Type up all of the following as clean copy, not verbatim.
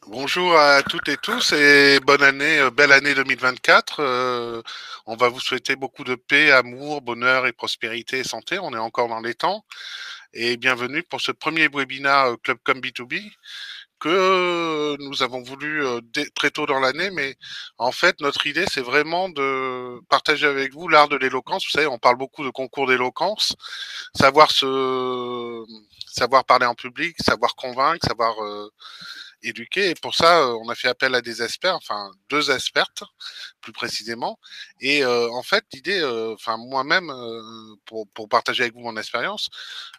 Bonjour à toutes et tous et bonne année, belle année 2024. On va vous souhaiter beaucoup de paix, amour, bonheur et prospérité et santé. On est encore dans les temps. Et bienvenue pour ce premier webinaire Clubcom B2B que nous avons voulu très tôt dans l'année. Mais en fait, notre idée, c'est vraiment de partager avec vous l'art de l'éloquence. Vous savez, on parle beaucoup de concours d'éloquence, savoir savoir parler en public, savoir convaincre, savoir éduquer. Et pour ça, on a fait appel à des experts, enfin deux expertes plus précisément. Et en fait, l'idée, enfin moi-même, pour partager avec vous mon expérience,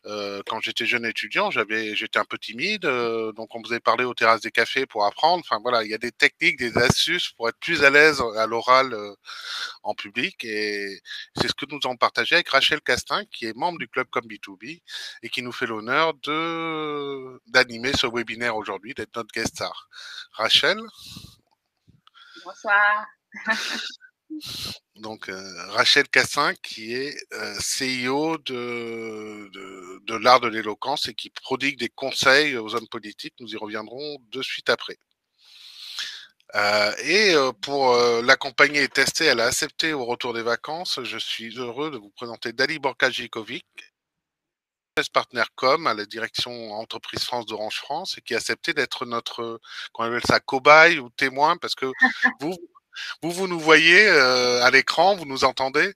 quand j'étais jeune étudiant, j'étais un peu timide, donc on faisait parler aux terrasses des cafés pour apprendre. Enfin voilà, il y a des techniques, des astuces pour être plus à l'aise à l'oral en public. Et c'est ce que nous avons partagé avec Rachel Castin, qui est membre du club comme B2B et qui nous fait l'honneur de d'animer ce webinaire aujourd'hui, d'être notre guest star. Rachel, Bonsoir. donc Rachel Cassin, qui est CEO de l'art de l'éloquence et qui prodigue des conseils aux hommes politiques. Nous y reviendrons de suite après. Pour l'accompagner et tester, elle a accepté au retour des vacances. Je suis heureux de vous présenter Dali Borkajikovic, partenaire com à la direction entreprise France d'Orange France et qui a accepté d'être notre, qu'on appelle ça, cobaye ou témoin, parce que vous, vous nous voyez à l'écran, vous nous entendez.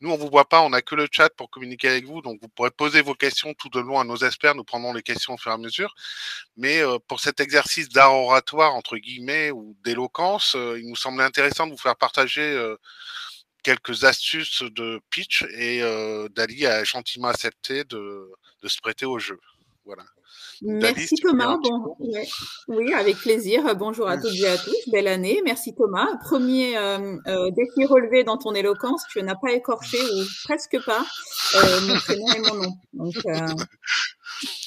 Nous, on vous voit pas, on n'a que le chat pour communiquer avec vous, donc vous pourrez poser vos questions tout de long à nos experts. Nous prendrons les questions au fur et à mesure. Mais pour cet exercice d'art oratoire, entre guillemets, ou d'éloquence, il nous semblait intéressant de vous faire partager quelques astuces de pitch et Dali a gentiment accepté de se prêter au jeu. Voilà. Donc Dali, si Merci tu veux dire Thomas. un petit Bon, mot. ouais. Oui, avec plaisir. Bonjour à toutes et à tous. Belle année. Merci Thomas. Premier défi relevé dans ton éloquence. Tu n'as pas écorché ou presque pas mon prénom et mon nom. Donc, Ben,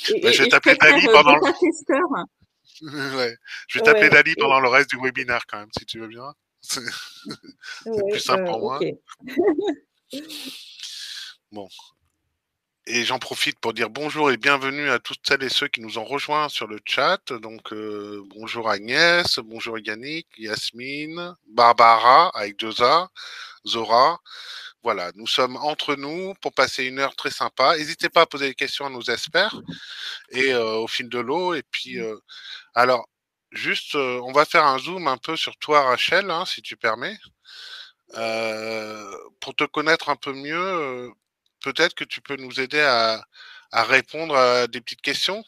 je vais et je t'appeler préfère Dali pendant bêta-testeur. ouais. Je vais t'appeler Ouais, Dali pendant le reste du webinaire quand même, si tu veux bien. C'est c'est plus ouais, simple pour ok. moi. Bon. Et j'en profite pour dire bonjour et bienvenue à toutes celles et ceux qui nous ont rejoints sur le chat. Donc bonjour Agnès, bonjour Yannick, Yasmine, Barbara avec deux A, Zora. Voilà, nous sommes entre nous pour passer une heure très sympa. N'hésitez pas à poser des questions à nos experts et au fil de l'eau. Et puis alors juste, on va faire un zoom un peu sur toi Rachel, hein, si tu permets. Pour te connaître un peu mieux, peut-être que tu peux nous aider à répondre à des petites questions.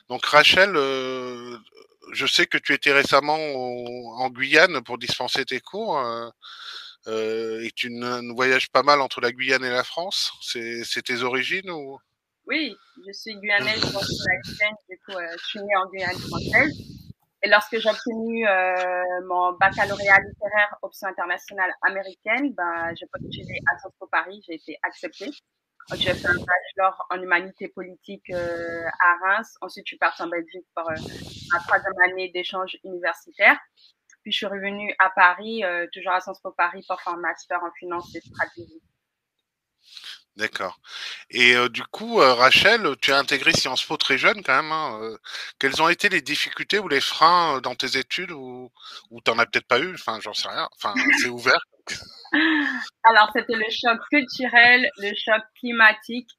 Donc Rachel, je sais que tu étais récemment en Guyane pour dispenser tes cours et tu voyages pas mal entre la Guyane et la France. C'est tes origines ou Oui, je suis guyanaise d'origine haïtienne. Du coup, je suis née en Guyane française. Et lorsque j'ai obtenu mon baccalauréat littéraire option internationale américaine, bah, j'ai postulé à Sciences Po Paris, j'ai été acceptée. Donc, j'ai fait un bachelor en humanité politique à Reims. Ensuite, je suis partie en Belgique pour ma troisième année d'échange universitaire. Puis, je suis revenue à Paris, toujours à Sciences Po Paris, pour faire un master en finance et stratégie. d'accord. Et du coup, Rachel, tu as intégré Sciences Po très jeune quand même. Hein, quelles ont été les difficultés ou les freins dans tes études ou t'en as peut-être pas eu. Enfin, j'en sais rien. Enfin, c'est ouvert. Alors, c'était le choc culturel, le choc climatique.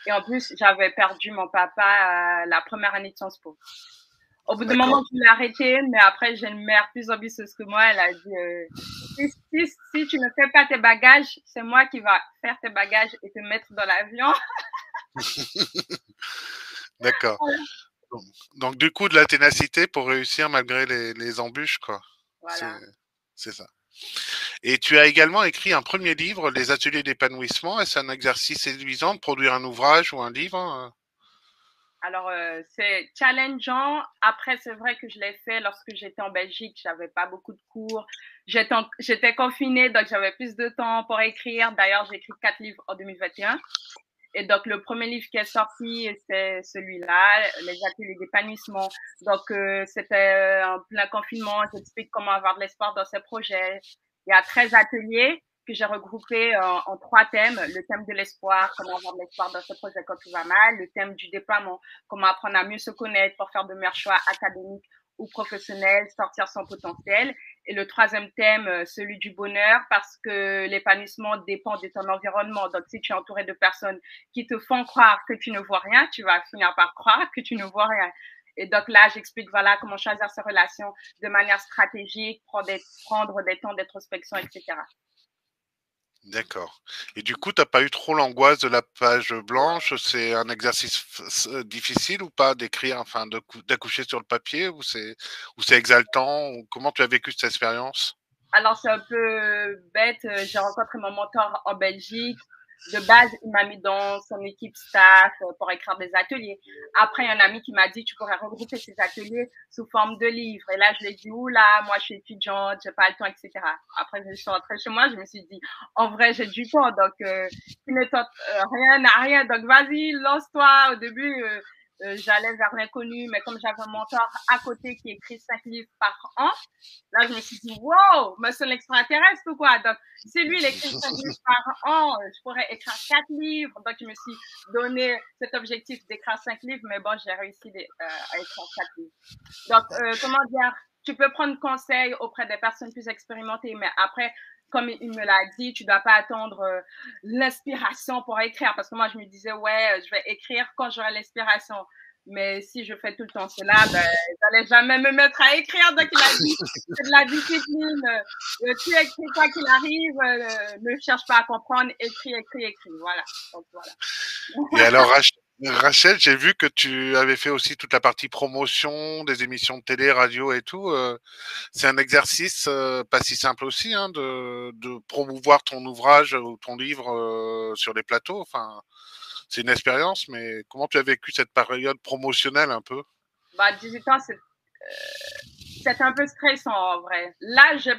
Et en plus, j'avais perdu mon papa la première année de Sciences Po. Au bout d'un moment, D'accord. je l'ai arrêté, mais après, j'ai une mère plus ambitieuse que moi. Elle a dit si tu ne fais pas tes bagages, c'est moi qui va faire tes bagages et te mettre dans l'avion. D'accord. Donc, donc, du coup, de la ténacité pour réussir malgré les embûches, quoi. C'est, Voilà. c'est ça. Et tu as également écrit un premier livre, Les Ateliers d'épanouissement. Est-ce un exercice séduisant de produire un ouvrage ou un livre? Alors, c'est challengeant. Après, c'est vrai que je l'ai fait lorsque j'étais en Belgique. J'avais pas beaucoup de cours. J'étais confinée, donc j'avais plus de temps pour écrire. D'ailleurs, j'ai écrit 4 livres en 2021. Et donc, le premier livre qui est sorti, c'est celui-là, Les ateliers d'épanouissement. Donc, c'était en plein confinement. J'explique comment avoir de l'espoir dans ces projets. Il y a 13 ateliers que j'ai regroupés en 3 thèmes. Le thème de l'espoir, comment avoir de l'espoir dans ce projet quand tout va mal. Le thème du déploiement, comment apprendre à mieux se connaître pour faire de meilleurs choix académiques ou professionnel, sortir son potentiel. Et le troisième thème, celui du bonheur, parce que l'épanouissement dépend de ton environnement. Donc, si tu es entouré de personnes qui te font croire que tu ne vois rien, tu vas finir par croire que tu ne vois rien. Et donc là, j'explique voilà comment choisir ses relations de manière stratégique, prendre des temps d'introspection, etc. D'accord. Et du coup, t'as pas eu trop l'angoisse de la page blanche? C'est un exercice difficile ou pas d'écrire, enfin d'accoucher sur le papier, ou c'est exaltant? Ou comment tu as vécu cette expérience? Alors, c'est un peu bête. J'ai rencontré mon mentor en Belgique. De base, il m'a mis dans son équipe staff pour écrire des ateliers. Après, il y a un ami qui m'a dit, tu pourrais regrouper ces ateliers sous forme de livres. Et là, je lui ai dit, oula, moi, je suis étudiante, j'ai pas le temps, etc. Après, je suis rentrée chez moi, je me suis dit, en vrai, j'ai du temps, donc tu ne tentes rien à rien. Donc, vas-y, lance-toi. Au début, j'allais vers l'inconnu, mais comme j'avais un mentor à côté qui écrit 5 livres par an, là, je me suis dit, wow, mais c'est l'extraterrestre ou quoi? Donc, si lui, il écrit 5 livres par an, je pourrais écrire 4 livres. Donc, je me suis donné cet objectif d'écrire 5 livres, mais bon, j'ai réussi à écrire 4 livres. Donc, comment dire, tu peux prendre conseil auprès des personnes plus expérimentées, mais après, comme il me l'a dit, tu ne dois pas attendre l'inspiration pour écrire. Parce que moi, je me disais, ouais, je vais écrire quand j'aurai l'inspiration. Mais si je fais tout le temps cela, ben, je n'allais jamais me mettre à écrire. Donc, il a dit, c'est de la discipline. Tu écris quoi qu'il arrive, ne cherche pas à comprendre, écris, écris, écris. Voilà. Donc, voilà. Et alors, Rachel, j'ai vu que tu avais fait aussi toute la partie promotion des émissions de télé, radio et tout. C'est un exercice pas si simple aussi, hein, de promouvoir ton ouvrage ou ton livre sur les plateaux. Enfin, c'est une expérience, mais comment tu as vécu cette période promotionnelle un peu? Bah, 18 ans, c'est un peu stressant en vrai. Là, j'ai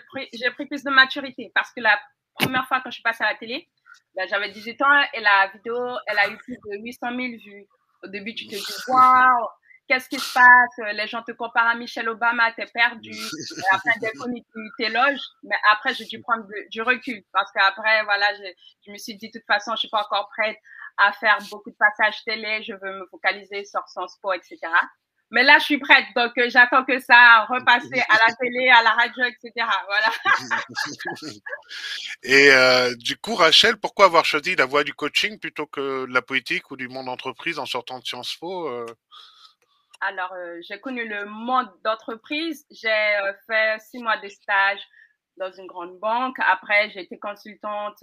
pris plus de maturité parce que la première fois quand je suis passée à la télé, ben, j'avais 18 ans et la vidéo, elle a eu plus de 800 000 vues. Au début, tu te dis, waouh, qu'est-ce qui se passe? Les gens te comparent à Michelle Obama, t'es perdu. Et après, dès qu'on t'éloge, mais après, j'ai dû prendre du recul parce qu'après, voilà, je me suis dit, de toute façon, je suis pas encore prête à faire beaucoup de passages télé, je veux me focaliser sur son sport, etc. Mais là, je suis prête, donc j'attends que ça repasser à la télé, à la radio, etc. Voilà. Et du coup, Rachel, pourquoi avoir choisi la voie du coaching plutôt que de la politique ou du monde entreprise en sortant de Sciences Po? Alors, j'ai connu le monde d'entreprise. J'ai fait 6 mois de stage dans une grande banque. Après, j'ai été consultante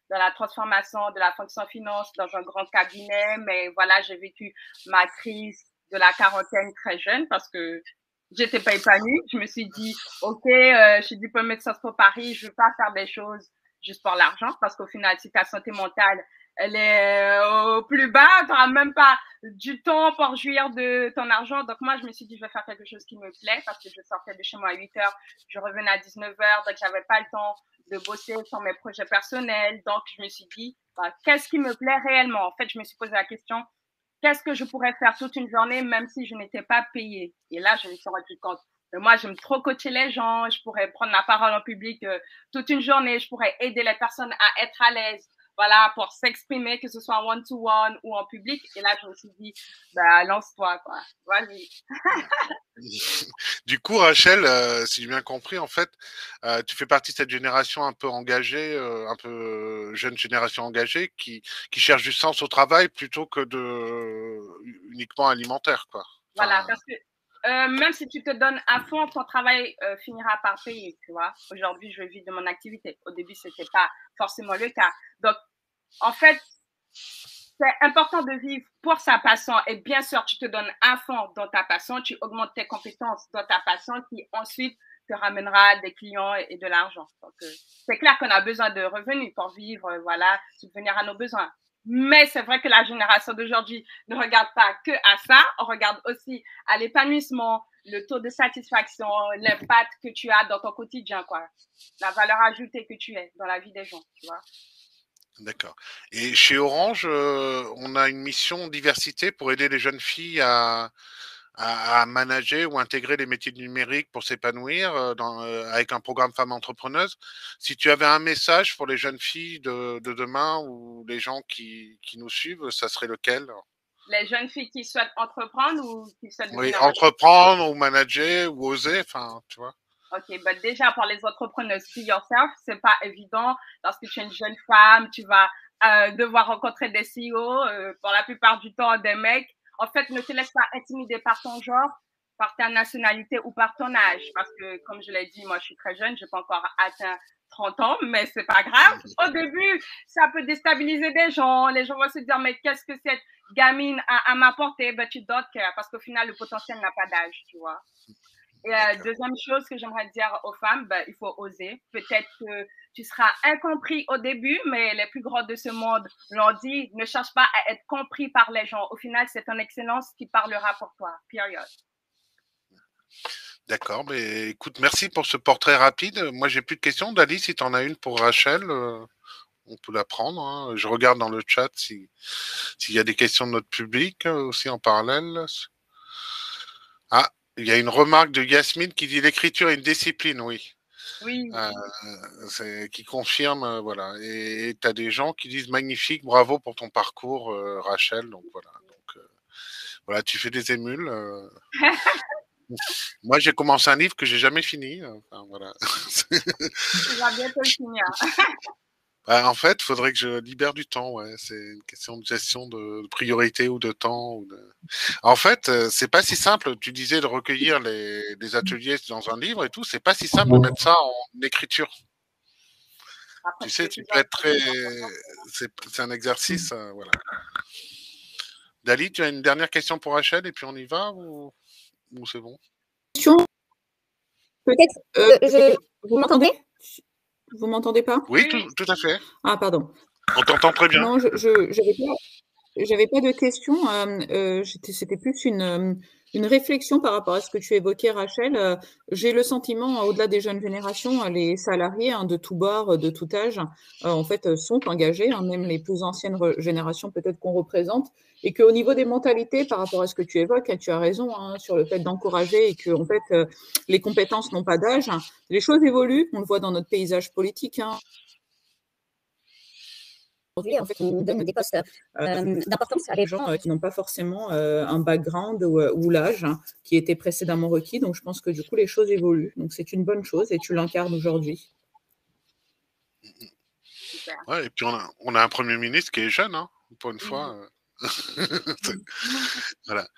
dans la transformation de la fonction finance dans un grand cabinet. Mais voilà, j'ai vécu ma crise de la quarantaine très jeune parce que j'étais pas épanouie. Je me suis dit, OK, je suis diplômée de Sciences Po Paris, je veux pas faire des choses juste pour l'argent parce qu'au final, si ta santé mentale, elle est au plus bas, tu n'auras même pas du temps pour jouir de ton argent. Donc moi, je me suis dit, je vais faire quelque chose qui me plaît parce que je sortais de chez moi à 8 heures, je revenais à 19 heures, donc j'avais pas le temps de bosser sur mes projets personnels. Donc je me suis dit, bah, qu'est-ce qui me plaît réellement? En fait, je me suis posé la question, qu'est-ce que je pourrais faire toute une journée même si je n'étais pas payée? Et là, je me suis rendu compte. Moi, j'aime trop coacher les gens. Je pourrais prendre la parole en public toute une journée. Je pourrais aider les personnes à être à l'aise, voilà, pour s'exprimer, que ce soit en one-to-one ou en public. Et là, je me suis dit, bah, lance-toi, quoi. Vas-y. Du coup, Rachel, si j'ai bien compris, en fait, tu fais partie de cette génération un peu engagée, un peu jeune génération engagée qui cherche du sens au travail plutôt que uniquement alimentaire, quoi. Voilà, Enfin, parce que même si tu te donnes à fond, ton travail finira par payer, tu vois. Aujourd'hui, je vis de mon activité. Au début, ce n'était pas forcément le cas. Donc, en fait, c'est important de vivre pour sa passion et bien sûr, tu te donnes à fond dans ta passion, tu augmentes tes compétences dans ta passion qui ensuite te ramènera des clients et de l'argent. Donc, c'est clair qu'on a besoin de revenus pour vivre, voilà, subvenir à nos besoins. Mais c'est vrai que la génération d'aujourd'hui ne regarde pas que à ça, on regarde aussi à l'épanouissement, le taux de satisfaction, l'impact que tu as dans ton quotidien, quoi. La valeur ajoutée que tu es dans la vie des gens, tu vois. d'accord. Et chez Orange, on a une mission diversité pour aider les jeunes filles à manager ou intégrer les métiers du numérique pour s'épanouir avec un programme Femmes Entrepreneuses. Si tu avais un message pour les jeunes filles de demain ou les gens qui nous suivent, ça serait lequel? les jeunes filles qui souhaitent entreprendre ou qui souhaitent Oui, devenir entreprendre ou manager ou oser, enfin, tu vois. Ok, bah déjà pour les entrepreneurs, be yourself, c'est pas évident. Lorsque tu es une jeune femme, tu vas devoir rencontrer des CEO, pour la plupart du temps des mecs. En fait, ne te laisse pas intimider par ton genre, par ta nationalité ou par ton âge. Parce que, comme je l'ai dit, moi je suis très jeune, je n'ai pas encore atteint 30 ans, mais c'est pas grave. Au début, ça peut déstabiliser des gens. Les gens vont se dire, mais qu'est-ce que cette gamine a à m'apporter? But you don't care, parce qu'au final, le potentiel n'a pas d'âge, tu vois. Et deuxième chose que j'aimerais dire aux femmes, ben, il faut oser. Peut-être que tu seras incompris au début, mais les plus grands de ce monde l'ont dit, ne cherche pas à être compris par les gens. Au final, c'est ton excellence qui parlera pour toi. Period. D'accord, mais écoute, merci pour ce portrait rapide. Moi, j'ai plus de questions. Dali, si tu en as une pour Rachel, on peut la prendre, hein. Je regarde dans le chat s'il y a des questions de notre public aussi en parallèle. Ah, il y a une remarque de Yasmine qui dit l'écriture est une discipline, oui. Oui. Qui confirme, voilà. Et tu as des gens qui disent magnifique, bravo pour ton parcours, Rachel. Donc voilà. Donc, voilà, tu fais des émules. Moi, j'ai commencé un livre que j'ai jamais fini. Enfin, voilà. Tu vas bientôt le finir. Bah, en fait, il faudrait que je libère du temps. Ouais. C'est une question de gestion de priorité ou de temps. En fait, c'est pas si simple. Tu disais de recueillir les ateliers dans un livre et tout. C'est pas si simple de mettre ça en écriture. Après, Tu sais, tu peux être très. C'est un exercice. Voilà. Dali, tu as une dernière question pour Rachel et puis on y va ou c'est bon? Peut-être. Vous m'entendez? Vous m'entendez pas? Oui, tout à fait. Ah, pardon. On t'entend très bien. Non, j'avais pas de questions. C'était plus une réflexion par rapport à ce que tu évoquais, Rachel. J'ai le sentiment, au-delà des jeunes générations, les salariés de tout bord, de tout âge, en fait, sont engagés, hein, même les plus anciennes générations peut-être qu'on représente, et qu'au niveau des mentalités, par rapport à ce que tu évoques, tu as raison hein, sur le fait d'encourager et que en fait, les compétences n'ont pas d'âge. Les choses évoluent, on le voit dans notre paysage politique. Hein. En fait, on donne des postes d'importance à des gens qui n'ont pas forcément un background ou l'âge hein, qui était précédemment requis. Donc, je pense que du coup, les choses évoluent. Donc, c'est une bonne chose et tu l'incarnes aujourd'hui. Ouais, et puis on a un Premier ministre qui est jeune, hein, pour une fois. Voilà.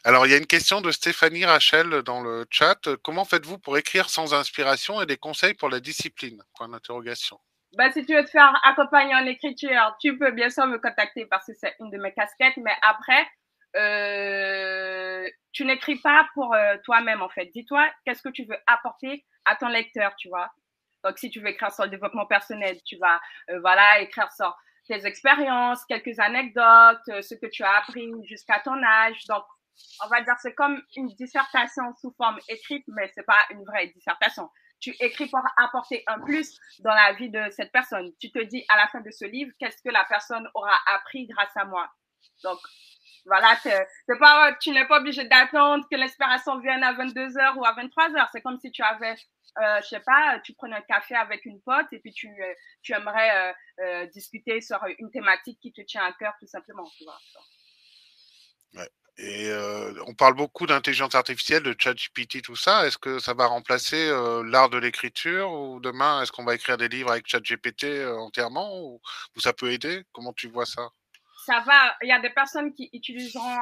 Alors, il y a une question de Stéphanie Rachel dans le chat. Comment faites-vous pour écrire sans inspiration et des conseils pour la discipline? Point d'interrogation. Ben, si tu veux te faire accompagner en écriture, tu peux bien sûr me contacter parce que c'est une de mes casquettes. Mais après, tu n'écris pas pour toi-même, en fait. Dis-toi, qu'est-ce que tu veux apporter à ton lecteur, tu vois. Donc, si tu veux écrire sur le développement personnel, tu vas, voilà, écrire sur tes expériences, quelques anecdotes, ce que tu as appris jusqu'à ton âge. Donc, on va dire, c'est comme une dissertation sous forme écrite, mais c'est pas une vraie dissertation. Tu écris pour apporter un plus dans la vie de cette personne. Tu te dis à la fin de ce livre, qu'est-ce que la personne aura appris grâce à moi. Donc, voilà, tu n'es pas obligé d'attendre que l'inspiration vienne à 22h ou à 23h. C'est comme si tu avais, je sais pas, tu prenais un café avec une pote et puis tu aimerais discuter sur une thématique qui te tient à cœur, tout simplement, tu vois. Ouais. Et on parle beaucoup d'intelligence artificielle, de ChatGPT, tout ça. Est-ce que ça va remplacer l'art de l'écriture ou demain, est-ce qu'on va écrire des livres avec ChatGPT entièrement ou ça peut aider? Comment tu vois ça? Ça va, il y a des personnes qui utiliseront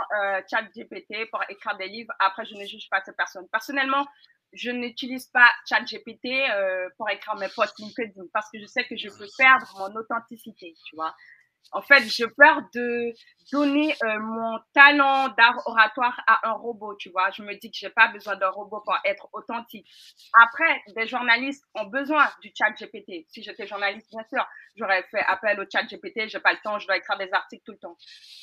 ChatGPT pour écrire des livres. Après, je ne juge pas ces personnes. Personnellement, je n'utilise pas ChatGPT pour écrire mes posts LinkedIn parce que je sais que je peux perdre mon authenticité, tu vois. En fait, j'ai peur de donner mon talent d'art oratoire à un robot, tu vois. Je me dis que j'ai pas besoin d'un robot pour être authentique. Après, des journalistes ont besoin du chat GPT. Si j'étais journaliste, bien sûr, j'aurais fait appel au chat GPT. J'ai pas le temps, je dois écrire des articles tout le temps.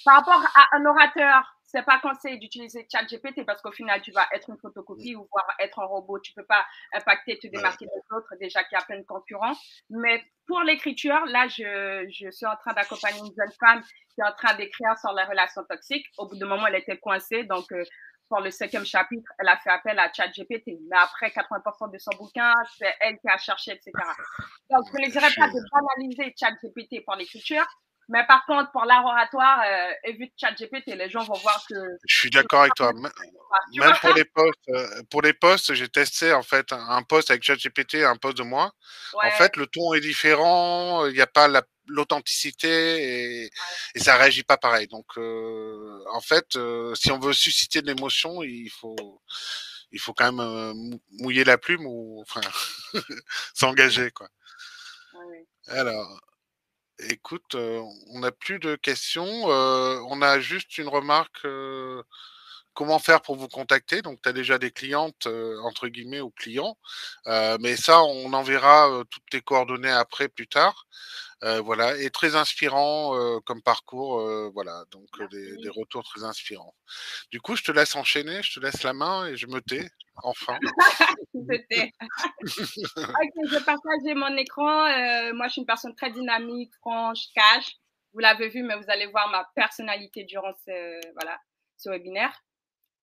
Par rapport à un orateur, c'est pas conseillé d'utiliser ChatGPT parce qu'au final, tu vas être une photocopie ou voire être un robot. Tu peux pas impacter, te démarquer des autres, déjà qu'il y a plein de concurrents. Mais pour l'écriture, là, je suis en train d'accompagner une jeune femme qui est en train d'écrire sur les relations toxiques. Au bout d'un moment, elle était coincée. Donc, pour le 5e chapitre, elle a fait appel à ChatGPT. Mais après, 80% de son bouquin, c'est elle qui a cherché, etc. Donc, je ne dirais pas de banaliser ChatGPT pour l'écriture, Mais par contre, pour l'art oratoire, et vu ChatGPT, les gens vont voir que… Je suis d'accord avec toi. Même pour les postes, j'ai testé en fait un poste avec ChatGPT et un poste de moi. En Ouais, fait, le ton est différent, il n'y a pas l'authenticité et ça réagit pas pareil. Donc, en fait, si on veut susciter de l'émotion, il faut quand même mouiller la plume ou enfin s'engager quoi. ouais. Alors, écoute, on n'a plus de questions. On a juste une remarque. Comment faire pour vous contacter? Donc, tu as déjà des clientes, entre guillemets, ou clients. Mais ça, on enverra toutes tes coordonnées après, plus tard. Voilà. Et très inspirant comme parcours. Voilà. Donc, des retours très inspirants. Du coup, je te laisse enchaîner, je te laisse la main et je me tais. Enfin. C'était… Ok, je vais partager mon écran. Moi, je suis une personne très dynamique, franche, cash. Vous l'avez vu, mais vous allez voir ma personnalité durant ce webinaire.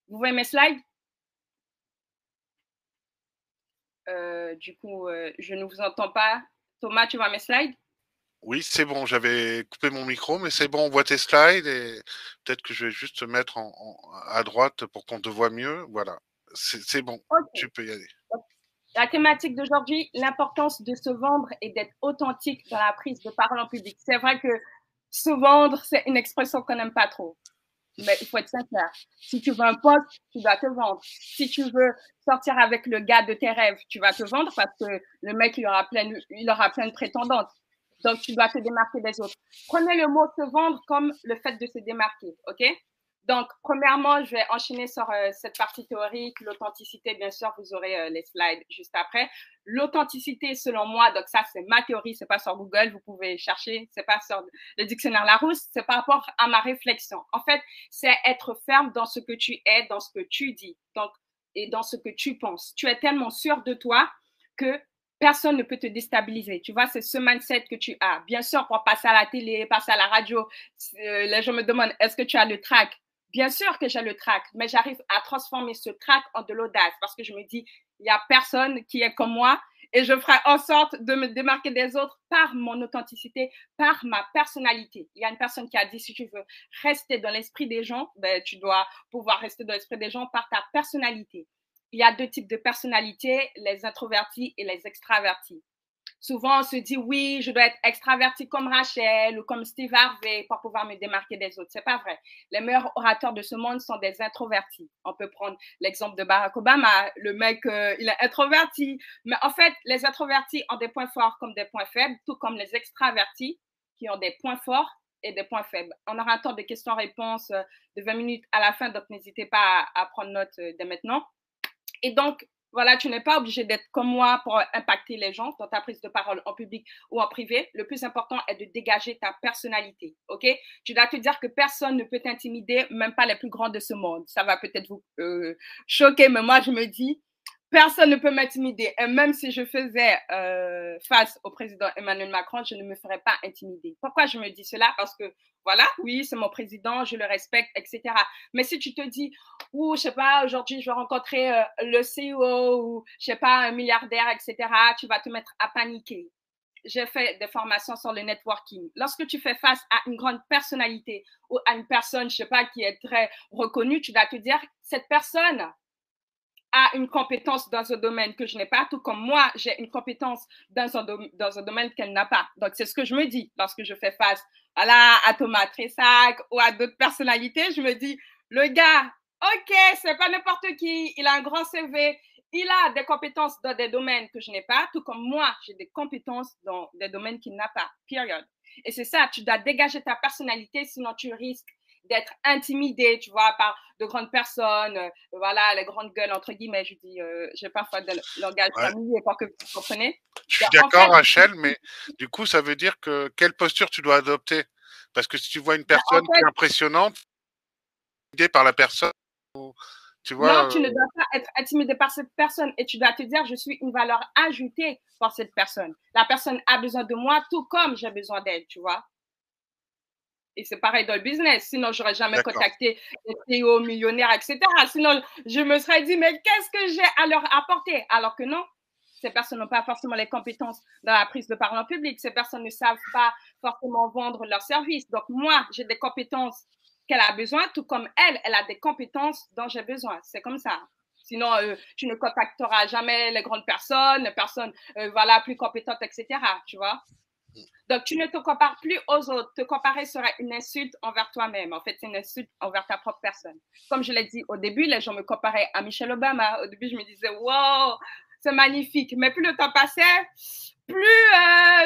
Vous voyez mes slides? Du coup, je ne vous entends pas. Thomas, tu vois mes slides? Oui, c'est bon. J'avais coupé mon micro, mais c'est bon. On voit tes slides et peut-être que je vais juste te mettre à droite pour qu'on te voit mieux. Voilà. C'est bon. Ok. Tu peux y aller. La thématique d'aujourd'hui, l'importance de se vendre et d'être authentique dans la prise de parole en public. C'est vrai que se vendre, c'est une expression qu'on n'aime pas trop. Mais il faut être sincère. Si tu veux un poste, tu dois te vendre. Si tu veux sortir avec le gars de tes rêves, tu vas te vendre parce que le mec, il aura plein de prétendantes. Donc, tu dois te démarquer des autres. Prenez le mot se vendre comme le fait de se démarquer, OK? Donc, premièrement, je vais enchaîner sur cette partie théorique, l'authenticité, bien sûr, vous aurez les slides juste après. L'authenticité, selon moi, donc ça, c'est ma théorie, c'est pas sur Google, vous pouvez chercher, c'est pas sur le dictionnaire Larousse, c'est par rapport à ma réflexion. En fait, c'est être ferme dans ce que tu es, dans ce que tu dis, donc, et dans ce que tu penses. Tu es tellement sûr de toi que personne ne peut te déstabiliser. Tu vois, c'est ce mindset que tu as. Bien sûr, pour passer à la télé, passer à la radio, les gens me demandent, est-ce que tu as le trac? Bien sûr que j'ai le trac, mais j'arrive à transformer ce trac en de l'audace parce que je me dis, il n'y a personne qui est comme moi et je ferai en sorte de me démarquer des autres par mon authenticité, par ma personnalité. Il y a une personne qui a dit, si tu veux rester dans l'esprit des gens, ben, tu dois pouvoir rester dans l'esprit des gens par ta personnalité. Il y a deux types de personnalités, les introvertis et les extravertis. Souvent, on se dit, oui, je dois être extraverti comme Rachel ou comme Steve Harvey pour pouvoir me démarquer des autres. C'est pas vrai. Les meilleurs orateurs de ce monde sont des introvertis. On peut prendre l'exemple de Barack Obama. Le mec, il est introverti. Mais en fait, les introvertis ont des points forts comme des points faibles, tout comme les extravertis qui ont des points forts et des points faibles. On aura un temps de questions-réponses de 20 minutes à la fin, donc n'hésitez pas à prendre note dès maintenant. Et donc, voilà, tu n'es pas obligé d'être comme moi pour impacter les gens dans ta prise de parole en public ou en privé. Le plus important est de dégager ta personnalité, ok? Tu dois te dire que personne ne peut t'intimider, même pas les plus grands de ce monde. Ça va peut-être vous choquer, mais moi, je me dis, personne ne peut m'intimider. Et même si je faisais face au président Emmanuel Macron, je ne me ferais pas intimider. Pourquoi je me dis cela? Parce que, voilà, oui, c'est mon président, je le respecte, etc. Mais si tu te dis, ou je sais pas, aujourd'hui, je vais rencontrer le CEO ou, je sais pas, un milliardaire, etc., tu vas te mettre à paniquer. J'ai fait des formations sur le networking. Lorsque tu fais face à une grande personnalité ou à une personne, je sais pas, qui est très reconnue, tu dois te dire, cette personne a une compétence dans un domaine que je n'ai pas, tout comme moi, j'ai une compétence dans un domaine qu'elle n'a pas. Donc, c'est ce que je me dis lorsque je fais face à Thomas Tressac ou à d'autres personnalités. Je me dis, le gars, ok, c'est pas n'importe qui, il a un grand CV, il a des compétences dans des domaines que je n'ai pas, tout comme moi, j'ai des compétences dans des domaines qu'il n'a pas, period. Et c'est ça, tu dois dégager ta personnalité, sinon tu risques d'être intimidé, tu vois, par de grandes personnes, voilà, les grandes gueules, entre guillemets, je dis, j'ai parfois de langage familier pour que vous compreniez. Je suis d'accord, Rachel, mais du coup, ça veut dire que quelle posture tu dois adopter? Parce que si tu vois une personne qui est impressionnante, idée par la personne, tu vois. Non, tu ne dois pas être intimidé par cette personne et tu dois te dire, je suis une valeur ajoutée pour cette personne. La personne a besoin de moi tout comme j'ai besoin d'elle, tu vois. Et c'est pareil dans le business. Sinon, j'aurais jamais contacté les CEO millionnaires, etc. Sinon, je me serais dit, mais qu'est-ce que j'ai à leur apporter? Alors que non. Ces personnes n'ont pas forcément les compétences dans la prise de parole en public. Ces personnes ne savent pas forcément vendre leurs services. Donc, moi, j'ai des compétences qu'elle a besoin, tout comme elle a des compétences dont j'ai besoin. C'est comme ça. Sinon, tu ne contacteras jamais les grandes personnes, les personnes voilà, plus compétentes, etc. Tu vois? Donc, tu ne te compares plus aux autres. Te comparer serait une insulte envers toi-même. En fait, c'est une insulte envers ta propre personne. Comme je l'ai dit au début, les gens me comparaient à Michelle Obama. Au début, je me disais, wow, c'est magnifique. Mais plus le temps passait, plus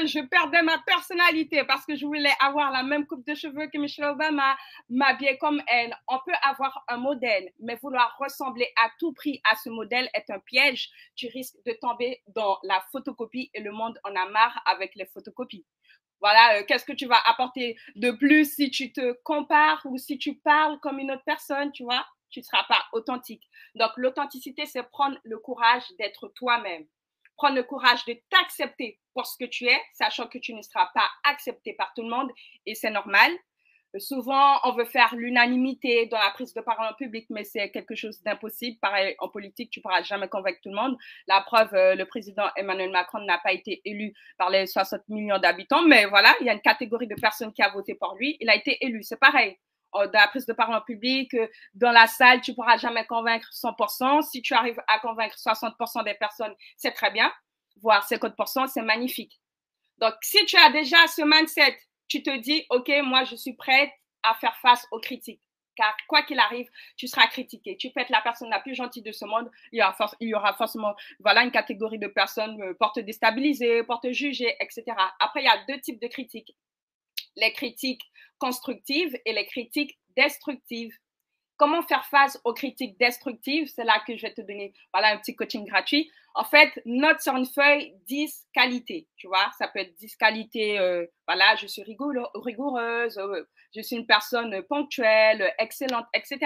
je perdais ma personnalité parce que je voulais avoir la même coupe de cheveux que Michelle Obama, m'habiller comme elle. On peut avoir un modèle, mais vouloir ressembler à tout prix à ce modèle est un piège. Tu risques de tomber dans la photocopie et le monde en a marre avec les photocopies. Voilà, qu'est-ce que tu vas apporter de plus si tu te compares ou si tu parles comme une autre personne, tu vois? Tu ne seras pas authentique. Donc, l'authenticité, c'est prendre le courage d'être toi-même. Prendre le courage de t'accepter pour ce que tu es, sachant que tu ne seras pas accepté par tout le monde et c'est normal. Souvent, on veut faire l'unanimité dans la prise de parole en public, mais c'est quelque chose d'impossible. Pareil, en politique, tu ne pourras jamais convaincre tout le monde. La preuve, le président Emmanuel Macron n'a pas été élu par les 60 millions d'habitants, mais voilà, il y a une catégorie de personnes qui a voté pour lui. Il a été élu. C'est pareil. Dans la prise de parole en public, dans la salle, tu ne pourras jamais convaincre 100%. Si tu arrives à convaincre 60% des personnes, c'est très bien. Voire 50%, c'est magnifique. Donc, si tu as déjà ce mindset, tu te dis, OK, moi, je suis prête à faire face aux critiques. Car quoi qu'il arrive, tu seras critiqué. Tu peux être la personne la plus gentille de ce monde. Il y aura forcément voilà, une catégorie de personnes pour te déstabiliser, pour te juger, etc. Après, il y a deux types de critiques. Les critiques constructives et les critiques destructives. Comment faire face aux critiques destructives? C'est là que je vais te donner voilà, un petit coaching gratuit. En fait, note sur une feuille 10 qualités, tu vois. Ça peut être 10 qualités, voilà, je suis rigoureuse, je suis une personne ponctuelle, excellente, etc.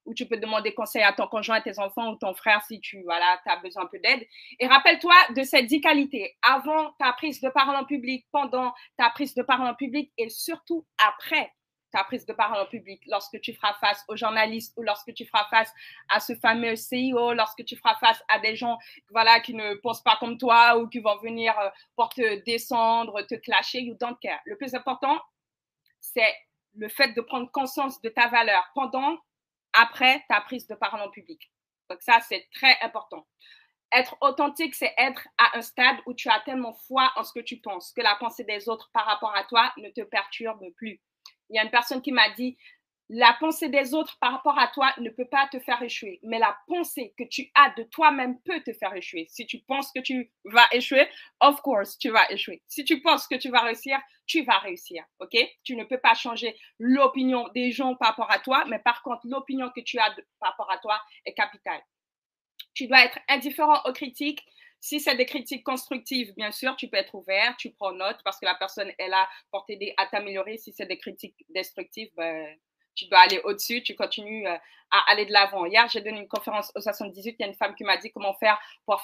Ou tu peux demander conseil à ton conjoint, à tes enfants ou ton frère si tu voilà, as besoin un peu d'aide. Et rappelle-toi de ces 10 qualités avant ta prise de parole en public, pendant ta prise de parole en public et surtout après ta prise de parole en public, lorsque tu feras face aux journalistes ou lorsque tu feras face à ce fameux CEO, lorsque tu feras face à des gens voilà, qui ne pensent pas comme toi ou qui vont venir pour te descendre, te clasher, you don't care. Le plus important, c'est le fait de prendre conscience de ta valeur pendant, après ta prise de parole en public. Donc ça, c'est très important. Être authentique, c'est être à un stade où tu as tellement foi en ce que tu penses, que la pensée des autres par rapport à toi ne te perturbe plus. Il y a une personne qui m'a dit, la pensée des autres par rapport à toi ne peut pas te faire échouer, mais la pensée que tu as de toi-même peut te faire échouer. Si tu penses que tu vas échouer, of course, tu vas échouer. Si tu penses que tu vas réussir, tu vas réussir, ok? Tu ne peux pas changer l'opinion des gens par rapport à toi, mais par contre, l'opinion que tu as par rapport à toi est capitale. Tu dois être indifférent aux critiques. Si c'est des critiques constructives, bien sûr, tu peux être ouvert, tu prends note parce que la personne est là pour t'aider à t'améliorer. Si c'est des critiques destructives, ben, tu dois aller au-dessus, tu continues à aller de l'avant. Hier, j'ai donné une conférence au 78, il y a une femme qui m'a dit comment faire pour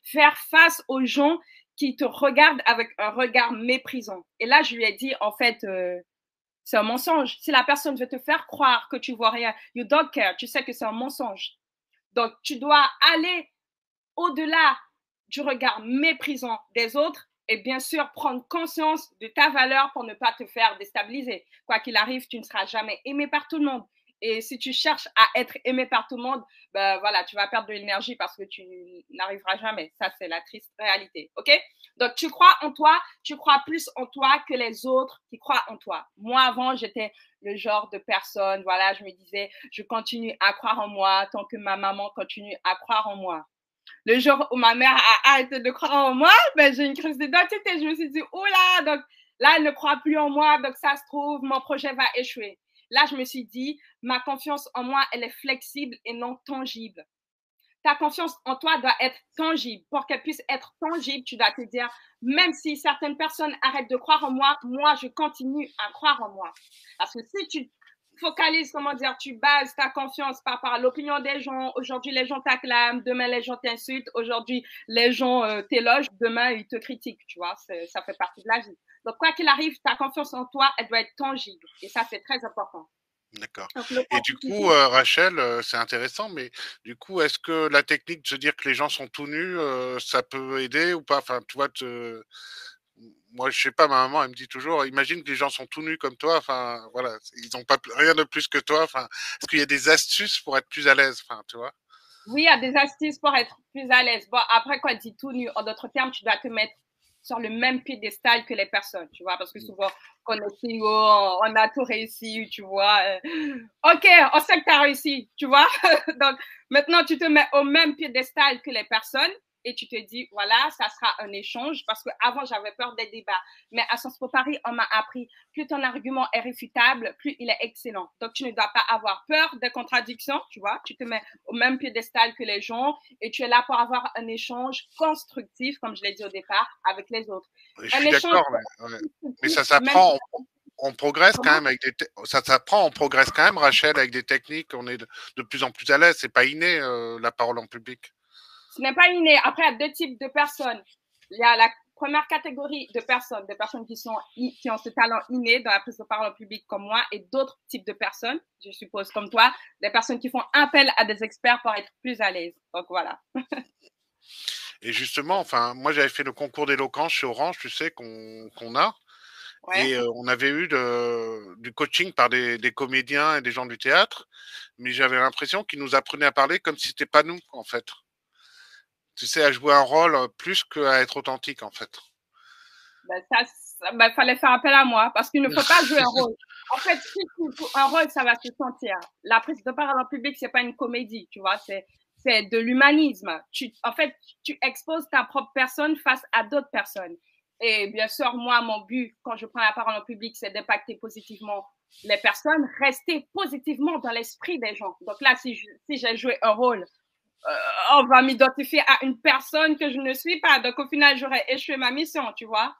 faire face aux gens qui te regardent avec un regard méprisant. Et là, je lui ai dit, en fait, c'est un mensonge. Si la personne veut te faire croire que tu vois rien, you don't care, tu sais que c'est un mensonge. Donc, tu dois aller au-delà du regard méprisant des autres et bien sûr prendre conscience de ta valeur pour ne pas te faire déstabiliser. Quoi qu'il arrive, tu ne seras jamais aimé par tout le monde. Et si tu cherches à être aimé par tout le monde, ben voilà, tu vas perdre de l'énergie parce que tu n'arriveras jamais. Ça, c'est la triste réalité. OK? Donc, tu crois en toi, tu crois plus en toi que les autres qui croient en toi. Moi, avant, j'étais le genre de personne, voilà, je me disais, je continue à croire en moi tant que ma maman continue à croire en moi. Le jour où ma mère a arrêté de croire en moi, ben, j'ai une crise d'identité. Je me suis dit, oula, donc là, elle ne croit plus en moi, donc ça se trouve, mon projet va échouer. Là, je me suis dit, ma confiance en moi, elle est flexible et non tangible. Ta confiance en toi doit être tangible. Pour qu'elle puisse être tangible, tu dois te dire, même si certaines personnes arrêtent de croire en moi, moi, je continue à croire en moi. Parce que si tu focalises, comment dire, tu bases ta confiance par rapport à l'opinion des gens, aujourd'hui, les gens t'acclament, demain, les gens t'insultent, aujourd'hui, les gens t'élogent, demain, ils te critiquent, tu vois, ça fait partie de la vie. Donc, quoi qu'il arrive, ta confiance en toi, elle doit être tangible. Et ça, c'est très important. D'accord. Donc, Et du l'authenticité, coup, Rachel, c'est intéressant, mais du coup, est-ce que la technique de se dire que les gens sont tout nus, ça peut aider ou pas? Enfin, tu vois, moi, je sais pas, ma maman, elle me dit toujours, imagine que les gens sont tout nus comme toi, enfin, voilà, ils n'ont pas rien de plus que toi, enfin, est-ce qu'il y a des astuces pour être plus à l'aise, enfin, tu vois? oui, il y a des astuces pour être plus à l'aise. Bon, après, quand on dit tout nu, en d'autres termes, tu dois te mettre sur le même piédestal que les personnes, tu vois, parce que souvent, quand on est single, on a tout réussi, tu vois. OK, on sait que tu as réussi, tu vois. Donc, maintenant, tu te mets au même piédestal que les personnes et tu te dis, voilà, ça sera un échange, parce qu'avant, j'avais peur des débats. Mais à Sciences Po Paris, on m'a appris, plus ton argument est réfutable, plus il est excellent. Donc, tu ne dois pas avoir peur des contradictions, tu vois. Tu te mets au même piédestal que les gens et tu es là pour avoir un échange constructif, comme je l'ai dit au départ, avec les autres. Je Un suis échange d'accord, ouais. Mais ça même s'apprend, on progresse quand comment même ça s'apprend, on progresse quand même, Rachel, avec des techniques, on est de plus en plus à l'aise, c'est pas inné, la parole en public. ce n'est pas inné. Après, il y a deux types de personnes. Il y a la première catégorie de personnes, des personnes qui ont ce talent inné dans la prise de parole en public comme moi, et d'autres types de personnes, je suppose comme toi, des personnes qui font appel à des experts pour être plus à l'aise. Donc voilà. Et justement, enfin, moi j'avais fait le concours d'éloquence chez Orange, tu sais, qu'on a. Ouais. Et on avait eu du coaching par des comédiens et des gens du théâtre, mais j'avais l'impression qu'ils nous apprenaient à parler comme si c'était pas nous, en fait. Tu sais, à jouer un rôle plus qu'à être authentique, en fait. Ben, ben, fallait faire appel à moi parce qu'il ne faut pas jouer un rôle. En fait, si tu joues un rôle, ça va se sentir. La prise de parole en public, c'est pas une comédie, tu vois, c'est de l'humanisme. En fait, tu exposes ta propre personne face à d'autres personnes. Et bien sûr, moi, mon but, quand je prends la parole en public, c'est d'impacter positivement les personnes, rester positivement dans l'esprit des gens. Donc là, si j'ai joué un rôle, on va m'identifier à une personne que je ne suis pas. Donc au final, j'aurais échoué ma mission, tu vois.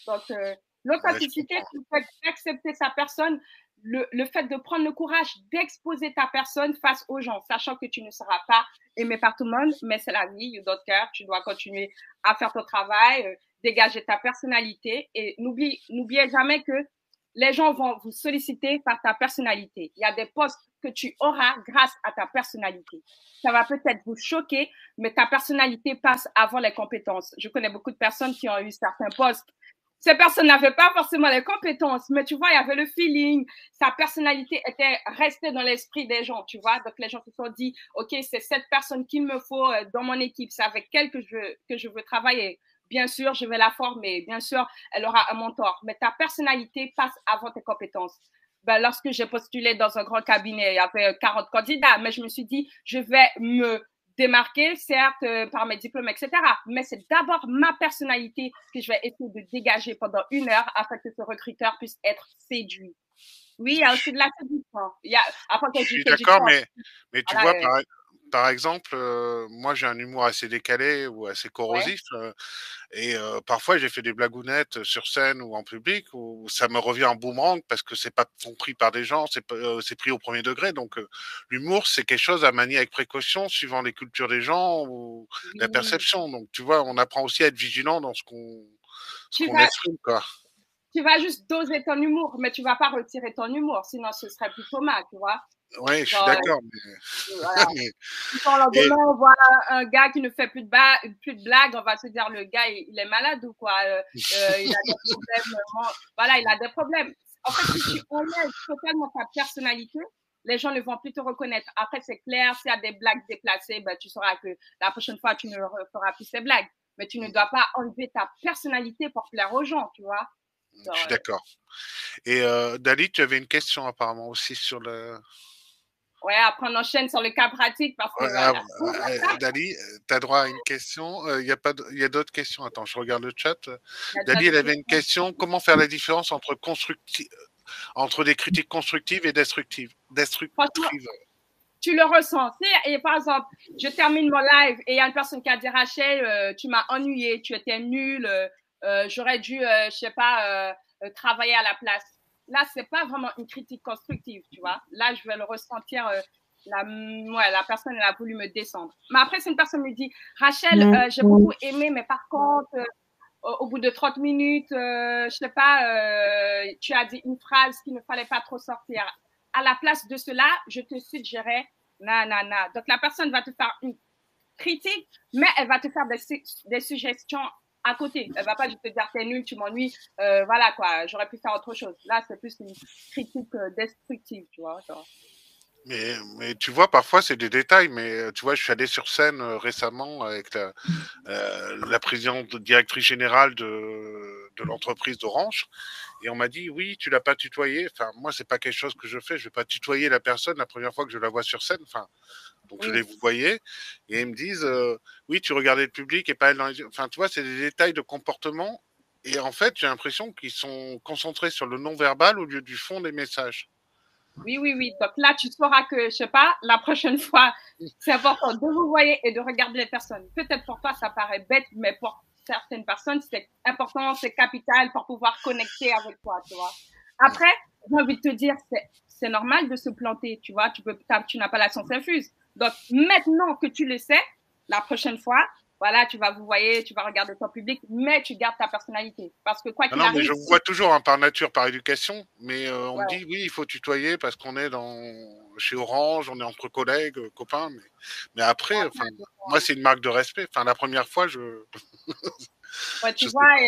Donc, Ouais, je l'authenticité, comprends. c'est le fait d'accepter sa personne, le fait de prendre le courage d'exposer ta personne face aux gens, sachant que tu ne seras pas aimé par tout le monde, mais c'est la vie, you don't care, tu dois continuer à faire ton travail, dégager ta personnalité et n'oubliez jamais que les gens vont vous solliciter par ta personnalité. Il y a des postes que tu auras grâce à ta personnalité. Ça va peut-être vous choquer, mais ta personnalité passe avant les compétences. Je connais beaucoup de personnes qui ont eu certains postes. Ces personnes n'avaient pas forcément les compétences, mais tu vois, il y avait le feeling. Sa personnalité était restée dans l'esprit des gens, tu vois. Donc, les gens se sont dit, OK, c'est cette personne qu'il me faut dans mon équipe. C'est avec elle que je veux travailler. Bien sûr, je vais la former. Bien sûr, elle aura un mentor. Mais ta personnalité passe avant tes compétences. Ben, lorsque j'ai postulé dans un grand cabinet, il y avait 40 candidats, mais je me suis dit, je vais me démarquer, certes, par mes diplômes, etc. Mais c'est d'abord ma personnalité que je vais essayer de dégager pendant 1 heure afin que ce recruteur puisse être séduit. Oui, il y a aussi de la séduction. Après, Je quand je dis suis d'accord, séduction, mais tu vois, voilà, par exemple, moi j'ai un humour assez décalé ou assez ouais, corrosif, et parfois j'ai fait des blagounettes sur scène ou en public où ça me revient en boomerang parce que c'est pas compris par des gens, c'est pris au premier degré. Donc l'humour c'est quelque chose à manier avec précaution suivant les cultures des gens ou la oui. perception. Donc tu vois, on apprend aussi à être vigilant dans ce Tu qu'on vas, exprime, quoi. tu vas juste doser ton humour, mais tu vas pas retirer ton humour, sinon ce serait plutôt mal, tu vois. Ouais, je suis Genre, d'accord, voilà. mais, Quand le et lendemain, on voit un gars qui ne fait plus de blagues, on va se dire le gars, il est malade ou quoi. Il a des problèmes. Voilà, il a des problèmes. En fait, si tu enlèves totalement ta personnalité, les gens ne vont plus te reconnaître. Après, c'est clair, s'il y a des blagues déplacées, ben, tu sauras que la prochaine fois, tu ne feras plus ces blagues. Mais tu ne dois pas enlever ta personnalité pour plaire aux gens, tu vois. je Genre, suis d'accord. Et Dali, tu avais une question apparemment aussi sur le. ouais, après, on enchaîne sur le cas pratique parce que Ouais, ah, voilà. Dali, tu as droit à une question. Il y a pas, il y a d'autres questions. Attends, je regarde le chat. Il y a Dali, d'autres elle avait une questions. question. Comment faire la différence entre des critiques constructives et Franchement, destructives? tu le ressens. Et par exemple, je termine mon live et il y a une personne qui a dit Rachel, tu m'as ennuyé, tu étais nulle, j'aurais dû, je sais pas, travailler à la place. Là, c'est pas vraiment une critique constructive, tu vois. Là, je vais le ressentir. La personne, elle a voulu me descendre. Mais après, si une personne me dit Rachel, j'ai beaucoup aimé, mais par contre, au bout de 30 minutes, je sais pas, tu as dit une phrase qu'il ne fallait pas trop sortir. à la place de cela, je te suggérerais nanana. Donc, la personne va te faire une critique, mais elle va te faire des suggestions à côté. Elle va pas juste te dire t'es nul, tu m'ennuies, voilà quoi, j'aurais pu faire autre chose. Là, c'est plus une critique destructive, tu vois. Genre. Mais tu vois, parfois, c'est des détails. Mais tu vois, je suis allé sur scène récemment avec la présidente directrice générale de l'entreprise d'Orange. Et on m'a dit, oui, tu l'as pas tutoyé. Enfin, moi, c'est pas quelque chose que je fais. Je vais pas tutoyer la personne la première fois que je la vois sur scène. Enfin, donc je les voyais. Et ils me disent, oui, tu regardais le public et pas elle dans les yeux. Enfin, tu vois, c'est des détails de comportement. Et en fait, j'ai l'impression qu'ils sont concentrés sur le non-verbal au lieu du fond des messages. Oui, oui, oui. Donc là, tu sauras que, je sais pas, la prochaine fois, c'est important de vous voir et de regarder les personnes. Peut-être pour toi, ça paraît bête, mais pour certaines personnes, c'est important, c'est capital pour pouvoir connecter avec toi, tu vois. Après, j'ai envie de te dire, c'est normal de se planter, tu vois. Tu n'as pas la science infuse. Donc, maintenant que tu le sais, la prochaine fois, voilà, tu vas vous voyer, tu vas regarder ton public, mais tu gardes ta personnalité. Parce que quoi qu'il Non, mais je arrive, vous vois toujours hein, par nature, par éducation, mais on me ouais. dit oui, il faut tutoyer parce qu'on est chez Orange, on est entre collègues, copains, mais après, enfin, moi c'est une marque de respect. Enfin, la première fois, Ouais, tu je sais vois, pas.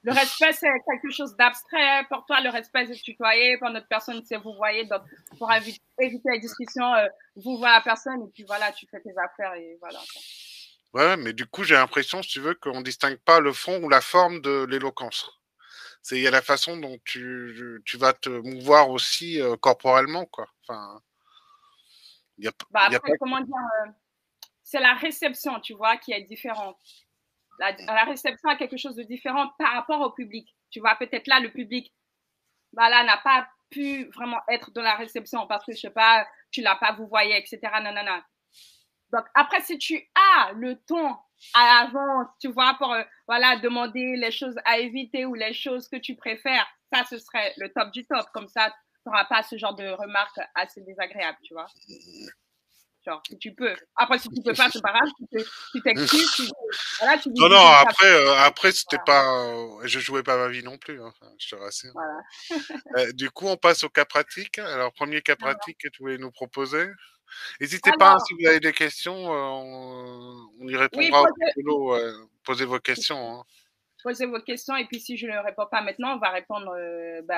le respect, c'est quelque chose d'abstrait. Pour toi, le respect, c'est tutoyer. Pour notre personne, c'est vous voyez. Donc, pour éviter la discussion, vous voyez la personne et puis voilà, tu fais tes affaires et voilà. Ouais, mais du coup, j'ai l'impression, si tu veux, qu'on distingue pas le fond ou la forme de l'éloquence. Il y a la façon dont tu vas te mouvoir aussi corporellement, quoi. Enfin, Bah il y a pas. après, comment dire, c'est la réception, tu vois, qui est différente. La réception a quelque chose de différent par rapport au public. Tu vois, peut-être là, le public, bah là, n'a pas pu vraiment être dans la réception parce que, je sais pas, tu l'as pas vous voyez, etc. Non, non, non. Donc, après, si tu as le ton à l'avance, tu vois, pour voilà, demander les choses à éviter ou les choses que tu préfères, ça, ce serait le top du top. Comme ça, tu n'auras pas ce genre de remarques assez désagréables, tu vois. Genre, si tu peux. Après, si tu peux pas, c'est pas grave. Tu t'excuses, voilà, tu lui Non, dis non, que ça. après c'était Voilà. pas. Je jouais pas ma vie non plus, hein, enfin, je te rassure. Voilà. Du coup, on passe au cas pratique. Alors, premier cas pratique que tu voulais nous proposer. N'hésitez pas, hein, Alors, si vous avez des questions, on y oui, répondra au fil de l'eau. Posez vos questions. Hein. posez vos questions et puis si je ne réponds pas maintenant, on va répondre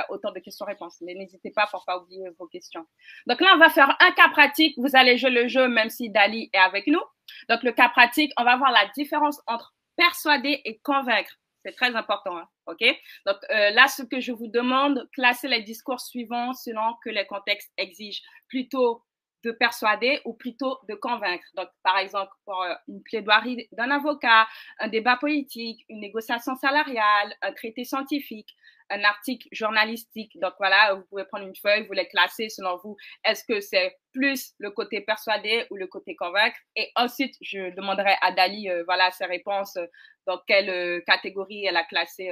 autant de questions-réponses. Mais n'hésitez pas pour pas oublier vos questions. Donc là, on va faire un cas pratique. Vous allez jouer le jeu même si Dali est avec nous. Donc le cas pratique, on va voir la différence entre persuader et convaincre. C'est très important, hein, ok? Donc là, ce que je vous demande, classez les discours suivants selon que les contextes exigent. Plutôt de persuader ou plutôt de convaincre. Donc, par exemple, pour une plaidoirie d'un avocat, un débat politique, une négociation salariale, un traité scientifique, un article journalistique. Donc voilà, vous pouvez prendre une feuille, vous les classer selon vous. Est-ce que c'est plus le côté persuadé ou le côté convaincre? Et ensuite, je demanderai à Dali voilà, ses réponses, dans quelle catégorie elle a classé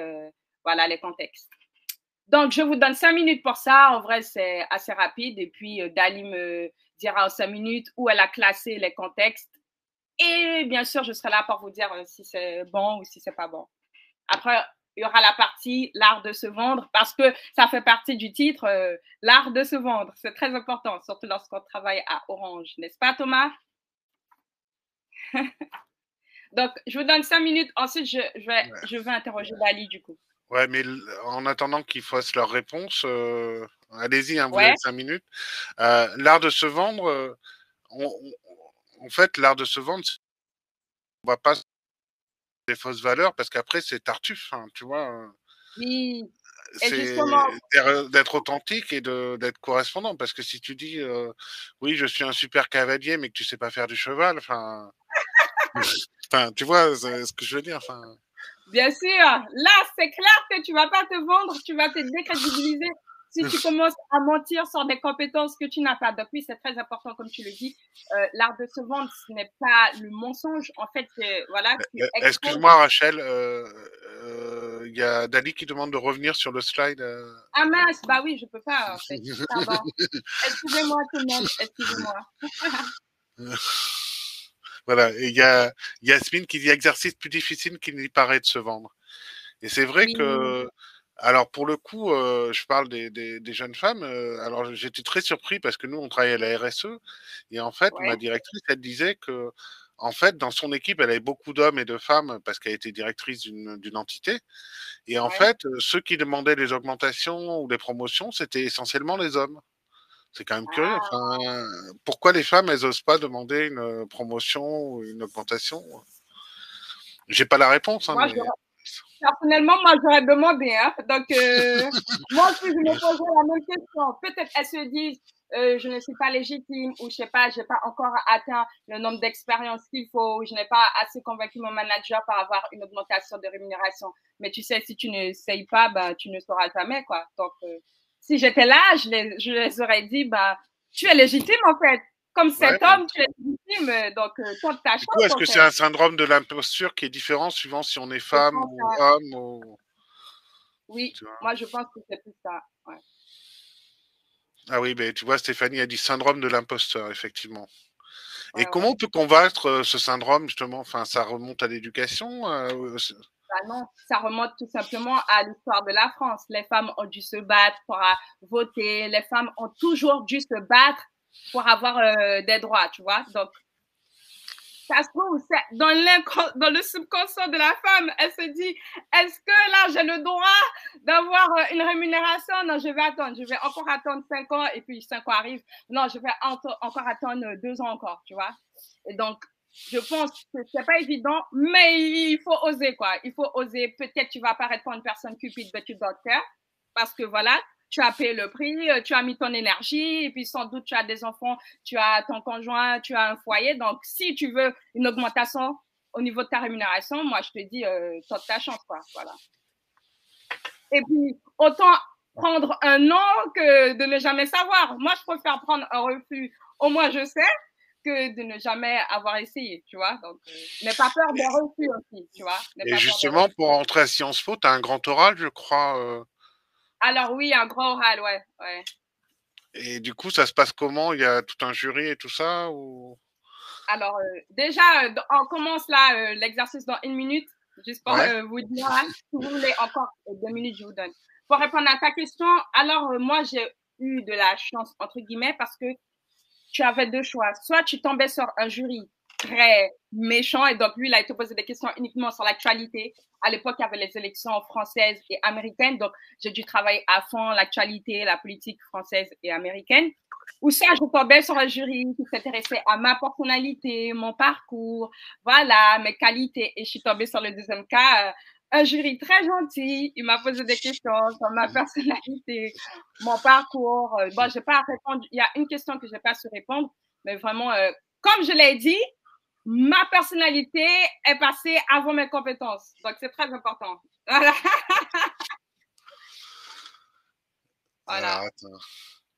voilà, les contextes. Donc, je vous donne 5 minutes pour ça. En vrai, c'est assez rapide. Et puis, Dali me dira en 5 minutes où elle a classé les contextes. Et bien sûr, je serai là pour vous dire si c'est bon ou si c'est pas bon. Après, il y aura la partie l'art de se vendre parce que ça fait partie du titre, l'art de se vendre. C'est très important, surtout lorsqu'on travaille à Orange, n'est-ce pas, Thomas? Donc, je vous donne 5 minutes. Ensuite, je vais interroger Dali du coup. Ouais, mais en attendant qu'ils fassent leur réponse, allez-y, hein, vous avez Ouais. 5 minutes. L'art de se vendre, en fait, l'art de se vendre, on va pas des fausses valeurs parce qu'après c'est tartuffe, hein, tu vois. Oui. Et C'est justement, d'être authentique et d'être correspondant parce que si tu dis oui je suis un super cavalier mais que tu sais pas faire du cheval, enfin, enfin tu vois ce que je veux dire, enfin. bien sûr, là, c'est clair que tu vas pas te vendre, tu vas te décrédibiliser si tu commences à mentir sur des compétences que tu n'as pas. Donc oui, c'est très important, comme tu le dis. L'art de se vendre, ce n'est pas le mensonge. En fait, voilà, tu exposes. Excuse-moi Rachel, il y a Dali qui demande de revenir sur le slide. Ah mince, bah oui, je peux pas, en fait. Pardon. Excusez-moi tout le monde, excusez-moi. Voilà, et il y a Yasmine qui dit exercice plus difficile qu'il n'y paraît de se vendre. Et c'est vrai Oui, que Alors pour le coup, je parle des jeunes femmes. Alors j'étais très surpris parce que nous on travaille à la RSE et en fait ma Ouais, directrice elle disait que en fait dans son équipe elle avait beaucoup d'hommes et de femmes parce qu'elle était directrice d'une entité et en ouais. fait ceux qui demandaient les augmentations ou les promotions c'était essentiellement les hommes. C'est quand même curieux. Ah, Enfin, pourquoi les femmes elles osent pas demander une promotion ou une augmentation? J'ai pas la réponse hein, moi, mais personnellement, moi, j'aurais demandé. Hein. Donc, moi aussi, je me poserais la même question. Peut-être elles se disent, je ne suis pas légitime ou je sais pas, j'ai pas encore atteint le nombre d'expériences qu'il faut, ou je n'ai pas assez convaincu mon manager pour avoir une augmentation de rémunération. Mais tu sais, si tu ne sais pas, bah, tu ne sauras jamais, quoi. Donc, si j'étais là, je les aurais dit, bah, tu es légitime, en fait. Comme ouais, cet homme, tu es légitime, donc tente ta du coup, chance, est-ce en que c'est fait. un syndrome de l'imposture qui est différent suivant si on est Je femme pense ou homme ou... Oui, tu vois. moi je pense que c'est plus ça. Ouais. Ah oui, mais tu vois, Stéphanie a dit syndrome de l'imposteur, effectivement. Et Ouais, comment ouais. on peut combattre ce syndrome, justement? Enfin, ça remonte à l'éducation. Bah non, ça remonte tout simplement à l'histoire de la France. Les femmes ont dû se battre pour voter, les femmes ont toujours dû se battre pour avoir des droits, tu vois. Donc, ça se trouve, c'est dans le subconscient de la femme, elle se dit, est-ce que là, j'ai le droit d'avoir une rémunération? Non, je vais attendre, je vais encore attendre 5 ans et puis 5 ans arrivent. Non, je vais encore attendre 2 ans encore, tu vois. Et donc, je pense que c'est pas évident, mais il faut oser, quoi. Il faut oser. Peut-être tu vas paraître pour une personne cupide, mais tu dois te faire. Parce que voilà, tu as payé le prix, tu as mis ton énergie, et puis sans doute tu as des enfants, tu as ton conjoint, tu as un foyer. Donc, si tu veux une augmentation au niveau de ta rémunération, moi, je te dis, tente ta chance, quoi. Voilà. Et puis, autant prendre un non que de ne jamais savoir. Moi, je préfère prendre un refus. Au moins, je sais que de ne jamais avoir essayé, tu vois. Donc, n'aie pas peur des refus aussi, tu vois. N'aie Et pas peur des justement, refus. pour entrer à Sciences Po, tu as un grand oral, je crois. Alors oui, un grand oral, ouais, ouais. Et du coup, ça se passe comment? Il y a tout un jury et tout ça ou... Alors, déjà, on commence là l'exercice dans 1 minute, juste pour Ouais. vous dire, hein, si vous voulez encore 2 minutes, je vous donne. Pour répondre à ta question, alors moi, j'ai eu de la chance, entre guillemets, parce que tu avais deux choix. Soit tu tombais sur un jury très méchant et donc lui, il a été posé des questions uniquement sur l'actualité. À l'époque, il y avait les élections françaises et américaines, donc j'ai dû travailler à fond l'actualité, la politique française et américaine. Ou soit je tombais sur un jury qui s'intéressait à ma personnalité, mon parcours, voilà, mes qualités. Et je suis tombée sur le deuxième cas, un jury très gentil. Il m'a posé des questions sur ma personnalité, mon parcours. Bon, j'ai pas répondu. Il y a une question que j'ai pas su répondre, mais vraiment, comme je l'ai dit, ma personnalité est passée avant mes compétences. Donc, c'est très important. Voilà. Alors, Voilà. attends.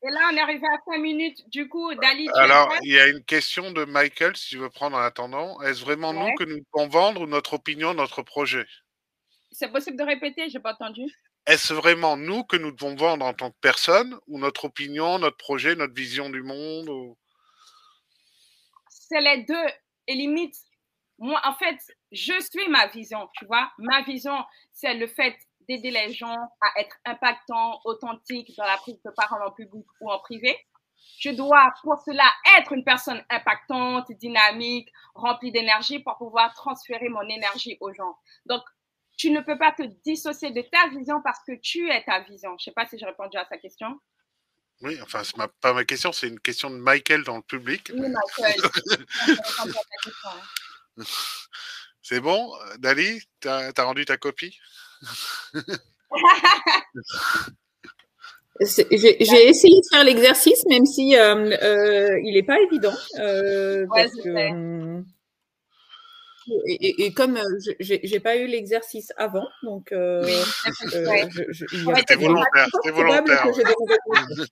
Et là, on est arrivé à 5 minutes. Du coup, Dali, tu es Alors, prêt? il y a une question de Michael, si tu veux prendre en attendant. Est-ce vraiment nous Ouais. que nous devons vendre ou notre opinion, notre projet? C'est possible de répéter? J'ai pas entendu. Est-ce vraiment nous que nous devons vendre en tant que personne ou notre opinion, notre projet, notre vision du monde ou... C'est les deux. Et limite, moi, en fait, je suis ma vision, tu vois. Ma vision, c'est le fait d'aider les gens à être impactants, authentiques dans la prise de parole en public ou en privé. Je dois pour cela être une personne impactante, dynamique, remplie d'énergie pour pouvoir transférer mon énergie aux gens. Donc, tu ne peux pas te dissocier de ta vision parce que tu es ta vision. Je ne sais pas si j'ai répondu à sa question. Oui, enfin, c'est pas ma question, c'est une question de Michael dans le public. Oui, Michael. J'ai répondu à ta question. Hein. C'est bon, Dali, t'as rendu ta copie? J'ai essayé de faire l'exercice, même si il n'est pas évident, Ouais, parce je que sais. et comme j'ai pas eu l'exercice avant, donc Oui, j'ai fait exprès. il y a Pour C'était être plus volontaire, fort c'était probable volontaire. que j'ai Ouais. des mauvaises réponses.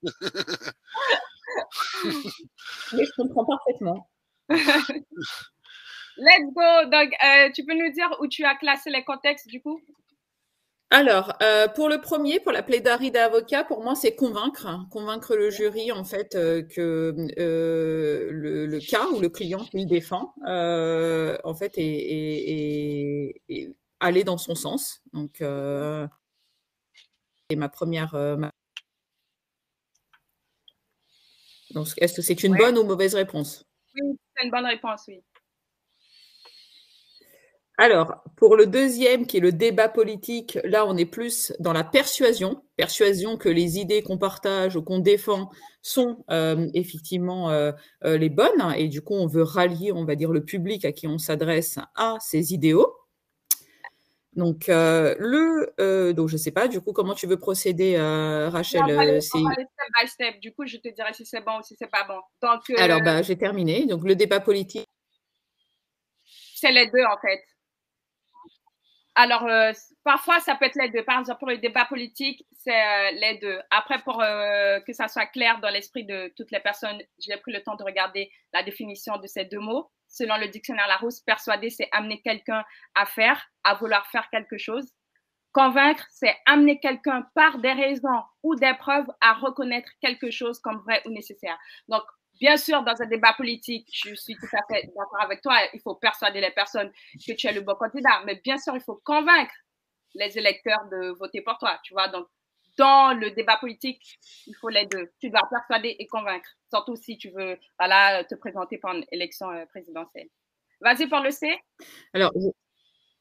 Mais je comprends parfaitement. Let's go. Donc, tu peux nous dire où tu as classé les contextes du coup? Alors, pour le premier, pour la plaidoirie d'avocat, pour moi, c'est convaincre le jury en fait que le cas ou le client qu'il défend, en fait, est aller dans son sens. Donc, ma première. Donc, est-ce que c'est une bonne ou mauvaise réponse? Oui, c'est une bonne réponse, oui. Alors, pour le deuxième, qui est le débat politique, là, on est plus dans la persuasion que les idées qu'on partage ou qu'on défend sont effectivement les bonnes, et du coup, on veut rallier, on va dire, le public à qui on s'adresse à ces idéaux. Donc, donc je ne sais pas, du coup, comment tu veux procéder, Rachel? On va aller step by step. Du coup, je te dirai si c'est bon ou si c'est pas bon. Donc, Alors, j'ai terminé. Donc, le débat politique. C'est les deux, en fait. Alors, parfois, ça peut être les deux. Par exemple, pour le débat politique, c'est les deux. Après, pour que ça soit clair dans l'esprit de toutes les personnes, j'ai pris le temps de regarder la définition de ces deux mots. Selon le dictionnaire Larousse, persuader, c'est amener quelqu'un à faire, à vouloir faire quelque chose. Convaincre, c'est amener quelqu'un par des raisons ou des preuves à reconnaître quelque chose comme vrai ou nécessaire. Donc, bien sûr, dans un débat politique, je suis tout à fait d'accord avec toi, il faut persuader les personnes que tu es le bon candidat, mais bien sûr, il faut convaincre les électeurs de voter pour toi, tu vois. Donc, dans le débat politique, il faut les deux. Tu dois persuader et convaincre, surtout si tu veux voilà, te présenter pour une élection présidentielle. Vas-y pour le C. Alors,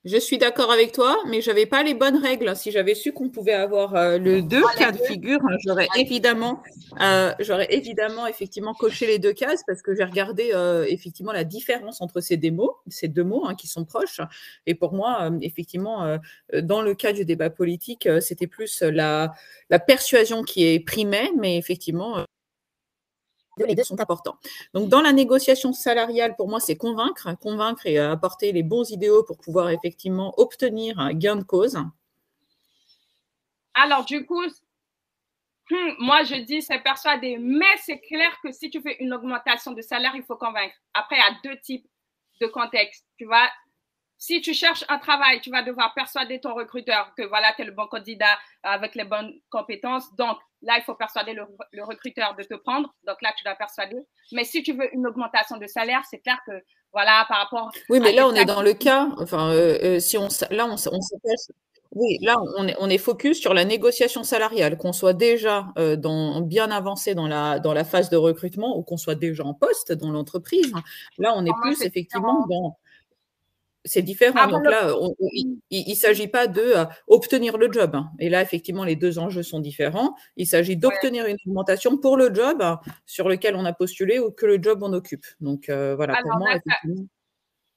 je suis d'accord avec toi, mais je n'avais pas les bonnes règles. Si j'avais su qu'on pouvait avoir le deux cas de figure, j'aurais évidemment effectivement coché les deux cases, parce que j'ai regardé effectivement la différence entre ces deux mots qui sont proches. Et pour moi, effectivement, dans le cas du débat politique, c'était plus la persuasion qui est primée, mais effectivement, les deux sont importants. Donc, dans la négociation salariale, pour moi, c'est convaincre et apporter les bons idéaux pour pouvoir effectivement obtenir un gain de cause. Alors, du coup, moi, je dis c'est persuader, mais c'est clair que si tu fais une augmentation de salaire, il faut convaincre. Après, il y a deux types de contextes. Tu vois, si tu cherches un travail, tu vas devoir persuader ton recruteur que voilà, tu es le bon candidat avec les bonnes compétences. Donc, là, il faut persuader le recruteur de te prendre. Donc, là, tu dois persuader. Mais si tu veux une augmentation de salaire, c'est clair que, voilà, par rapport. Oui, mais là, on est dans le cas. Enfin, si on s'appelle. Oui, là, on est focus sur la négociation salariale, qu'on soit déjà bien avancé dans la phase de recrutement ou qu'on soit déjà en poste dans l'entreprise. Là, on est plus effectivement dans. C'est différent. Donc là, il ne s'agit pas de obtenir le job. Et là, effectivement, les deux enjeux sont différents. Il s'agit d'obtenir une augmentation pour le job sur lequel on a postulé ou que le job en occupe. Donc voilà, alors, pour moi, effectivement.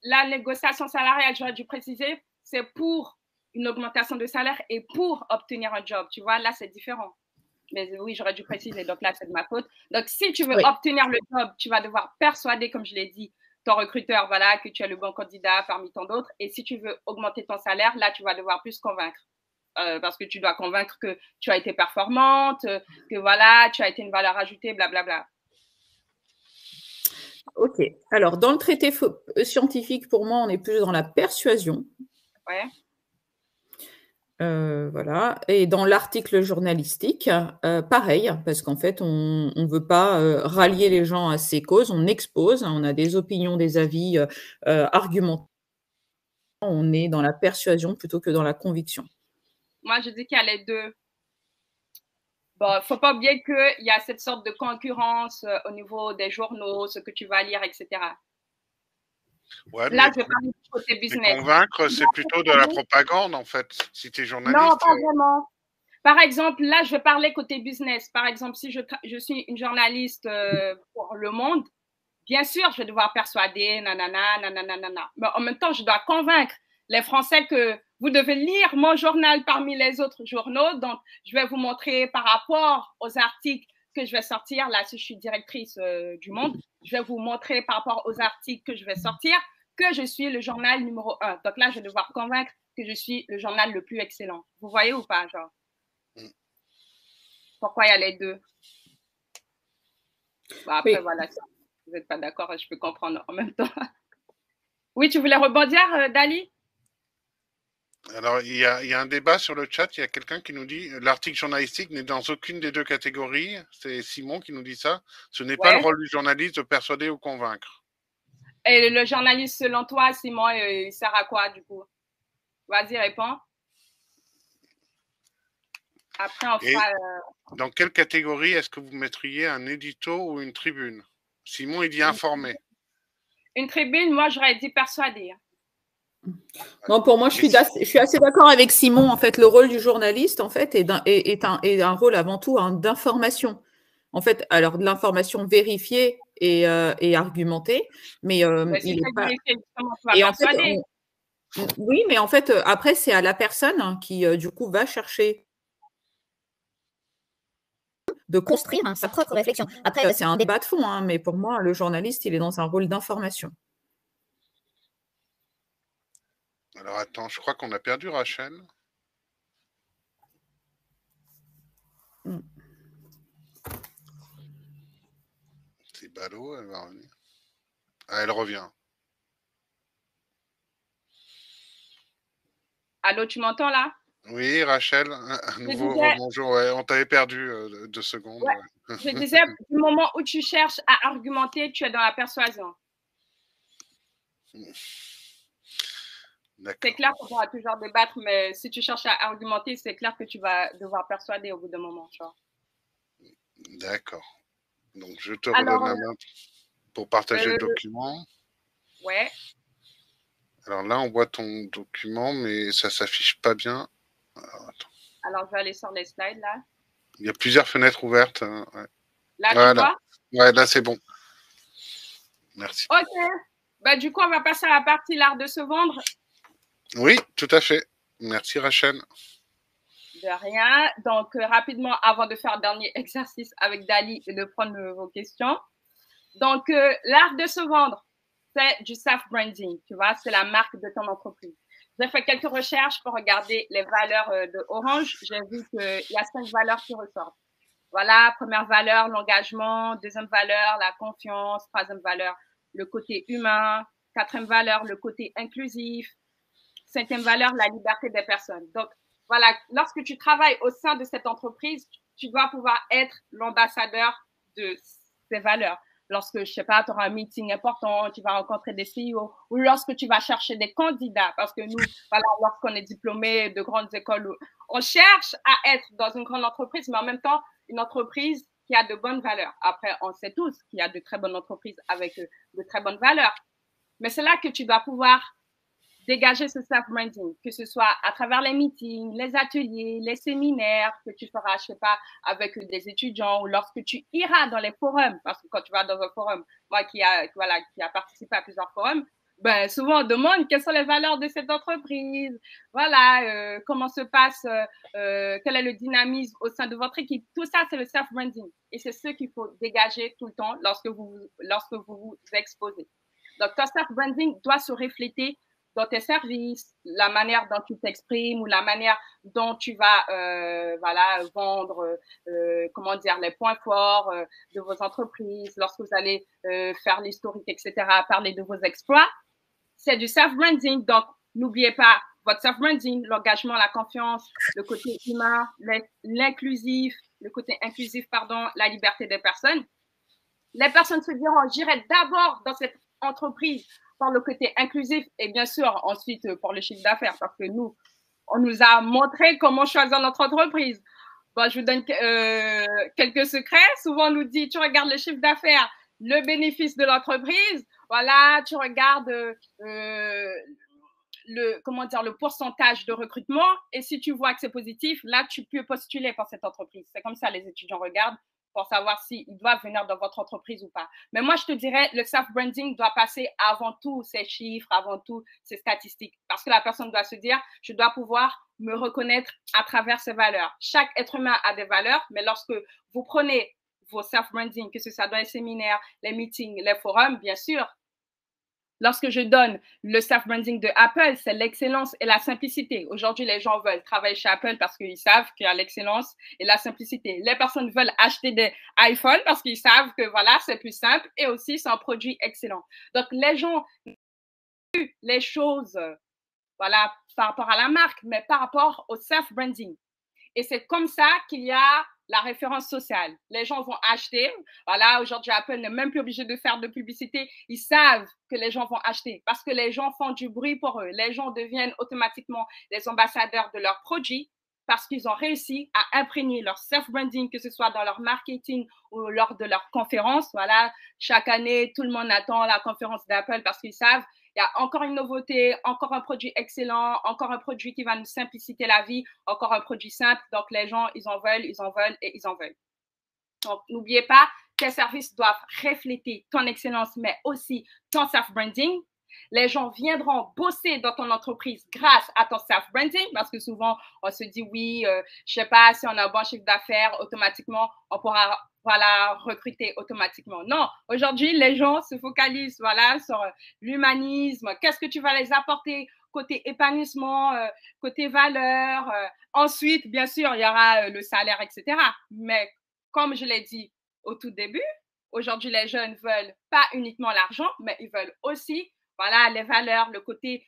La négociation salariale, j'aurais dû préciser, c'est pour une augmentation de salaire et pour obtenir un job. Tu vois, là, c'est différent. Mais oui, j'aurais dû préciser. Donc là, c'est de ma faute. Donc, si tu veux obtenir le job, tu vas devoir persuader, comme je l'ai dit, ton recruteur, voilà, que tu es le bon candidat parmi tant d'autres. Et si tu veux augmenter ton salaire, là, tu vas devoir plus convaincre. Parce que tu dois convaincre que tu as été performante, que voilà, tu as été une valeur ajoutée, blablabla. Ok. Alors, dans le traité scientifique, pour moi, on est plus dans la persuasion. Ouais. Voilà. Et dans l'article journalistique, pareil, parce qu'en fait, on ne veut pas rallier les gens à ces causes, on expose, on a des opinions, des avis argumentés. On est dans la persuasion plutôt que dans la conviction. Moi, je dis qu'il y a les deux. Bon, il ne faut pas oublier qu'il y a cette sorte de concurrence au niveau des journaux, ce que tu vas lire, etc. Ouais, là, je vais parler du côté business. Convaincre, c'est plutôt de la propagande, en fait, si tu es journaliste. Non, pas vraiment. Par exemple, là, je vais parler côté business. Par exemple, si je suis une journaliste pour Le Monde, bien sûr, je vais devoir persuader, nanana, nanana, nanana. Mais en même temps, je dois convaincre les Français que vous devez lire mon journal parmi les autres journaux. Donc, je vais vous montrer par rapport aux articles que je vais sortir. Là, si je suis directrice du Monde, je vais vous montrer par rapport aux articles que je vais sortir que je suis le journal numéro 1. Donc là, je vais devoir convaincre que je suis le journal le plus excellent. Vous voyez ou pas, genre? Pourquoi il y a les deux? Bon, après, voilà, si vous n'êtes pas d'accord, je peux comprendre en même temps. Oui, tu voulais rebondir, Dali? Alors, il y a un débat sur le chat. Il y a quelqu'un qui nous dit l'article journalistique n'est dans aucune des deux catégories. C'est Simon qui nous dit ça. Ce n'est pas le rôle du journaliste de persuader ou convaincre. Et le journaliste, selon toi, Simon, il sert à quoi, du coup? Vas-y, réponds. Après, on Et fera. dans quelle catégorie est-ce que vous mettriez un édito ou une tribune? Simon, il dit informé. Une tribune, moi, j'aurais dit persuadé. Non, pour moi, je suis assez d'accord avec Simon. En fait, le rôle du journaliste, en fait, est un rôle avant tout d'information. En fait, alors de l'information vérifiée et argumentée, mais Si il tu est as pas. vérifié, justement, tu vas Et en fait, persuader. oui, mais en fait, après, c'est à la personne qui, du coup, va chercher de construire sa propre réflexion. Après, c'est un débat de fond, hein, mais pour moi, le journaliste, il est dans un rôle d'information. Alors attends, je crois qu'on a perdu Rachel. C'est ballot, elle va revenir. Ah, elle revient. Allô, tu m'entends là? Oui, Rachel, un nouveau disais, rebonjour. Ouais, on t'avait perdu 2 secondes. ouais, Ouais. je disais, du moment où tu cherches à argumenter, tu es dans la persuasion. C'est clair qu'on pourra toujours débattre, mais si tu cherches à argumenter, c'est clair que tu vas devoir persuader au bout d'un moment. D'accord. Donc, je te redonne la main pour partager le document. Ouais. Alors là, on voit ton document, mais ça s'affiche pas bien. Alors, je vais aller sur les slides, là. Il y a plusieurs fenêtres ouvertes. Hein, ouais. Là, voilà. Tu vois? Ouais, là, c'est bon. Merci. OK. Bah, du coup, on va passer à la partie l'art de se vendre. Oui, tout à fait. Merci, Rachel. De rien. Donc, rapidement, avant de faire le dernier exercice avec Dali et de prendre vos questions. Donc, l'art de se vendre, c'est du self-branding, tu vois, c'est la marque de ton entreprise. J'ai fait quelques recherches pour regarder les valeurs de Orange. J'ai vu qu'il y a 5 valeurs qui ressortent. Voilà, première valeur, l'engagement. Deuxième valeur, la confiance. Troisième valeur, le côté humain. Quatrième valeur, le côté inclusif. Cinquième valeur, la liberté des personnes. Donc, voilà, lorsque tu travailles au sein de cette entreprise, tu dois pouvoir être l'ambassadeur de ces valeurs. Lorsque, je sais pas, tu auras un meeting important, tu vas rencontrer des CEO, ou lorsque tu vas chercher des candidats, parce que nous, voilà, lorsqu'on est diplômé de grandes écoles, on cherche à être dans une grande entreprise, mais en même temps, une entreprise qui a de bonnes valeurs. Après, on sait tous qu'il y a de très bonnes entreprises avec de très bonnes valeurs. Mais c'est là que tu dois pouvoir dégager ce self-branding, que ce soit à travers les meetings, les ateliers, les séminaires que tu feras, je sais pas, avec des étudiants ou lorsque tu iras dans les forums, parce que quand tu vas dans un forum, moi qui a participé à plusieurs forums, ben souvent on demande quelles sont les valeurs de cette entreprise, voilà, comment se passe, quel est le dynamisme au sein de votre équipe. Tout ça, c'est le self-branding et c'est ce qu'il faut dégager tout le temps lorsque vous vous exposez. Donc, ton self-branding doit se refléter dans tes services, la manière dont tu t'exprimes ou la manière dont tu vas vendre comment dire les points forts de vos entreprises lorsque vous allez faire l'historique, etc., parler de vos exploits. C'est du self-branding. Donc, n'oubliez pas votre self-branding, l'engagement, la confiance, le côté humain, l'inclusif, le côté inclusif, pardon, la liberté des personnes. Les personnes se diront, j'irai d'abord dans cette entreprise par le côté inclusif et bien sûr ensuite pour le chiffre d'affaires parce que nous, on nous a montré comment choisir notre entreprise. Bon, je vous donne quelques secrets. Souvent, on nous dit, tu regardes le chiffre d'affaires, le bénéfice de l'entreprise. Voilà, tu regardes le pourcentage de recrutement. Et si tu vois que c'est positif, là, tu peux postuler pour cette entreprise. C'est comme ça, les étudiants regardent pour savoir s'ils doivent venir dans votre entreprise ou pas. Mais moi, je te dirais, le self-branding doit passer avant tout ces chiffres, avant tout ces statistiques. Parce que la personne doit se dire, je dois pouvoir me reconnaître à travers ces valeurs. Chaque être humain a des valeurs, mais lorsque vous prenez vos self-branding, que ce soit dans les séminaires, les meetings, les forums, bien sûr, lorsque je donne le self-branding de Apple, c'est l'excellence et la simplicité. Aujourd'hui, les gens veulent travailler chez Apple parce qu'ils savent qu'il y a l'excellence et la simplicité. Les personnes veulent acheter des iPhones parce qu'ils savent que voilà, c'est plus simple et aussi c'est un produit excellent. Donc, les gens les choses, voilà, par rapport à la marque, mais par rapport au self-branding. Et c'est comme ça qu'il y a la référence sociale. Les gens vont acheter. Voilà, aujourd'hui, Apple n'est même plus obligé de faire de publicité. Ils savent que les gens vont acheter parce que les gens font du bruit pour eux. Les gens deviennent automatiquement les ambassadeurs de leurs produits. parce qu'ils ont réussi à imprégner leur self-branding, que ce soit dans leur marketing ou lors de leurs conférences. Voilà, chaque année, tout le monde attend la conférence d'Apple parce qu'ils savent il y a encore une nouveauté, encore un produit excellent, encore un produit qui va nous simplifier la vie, encore un produit simple. Donc, les gens, ils en veulent, ils en veulent et ils en veulent. Donc, n'oubliez pas, tes services doivent refléter ton excellence, mais aussi ton self-branding. Les gens viendront bosser dans ton entreprise grâce à ton self-branding parce que souvent, on se dit, oui, je sais pas, si on a un bon chiffre d'affaires, automatiquement, on pourra voilà, recruter automatiquement. Non, aujourd'hui, les gens se focalisent voilà, sur l'humanisme. Qu'est-ce que tu vas les apporter côté épanouissement, côté valeur. Ensuite, bien sûr, il y aura le salaire, etc. Mais comme je l'ai dit au tout début, aujourd'hui, les jeunes veulent pas uniquement l'argent, mais ils veulent aussi voilà, les valeurs, le côté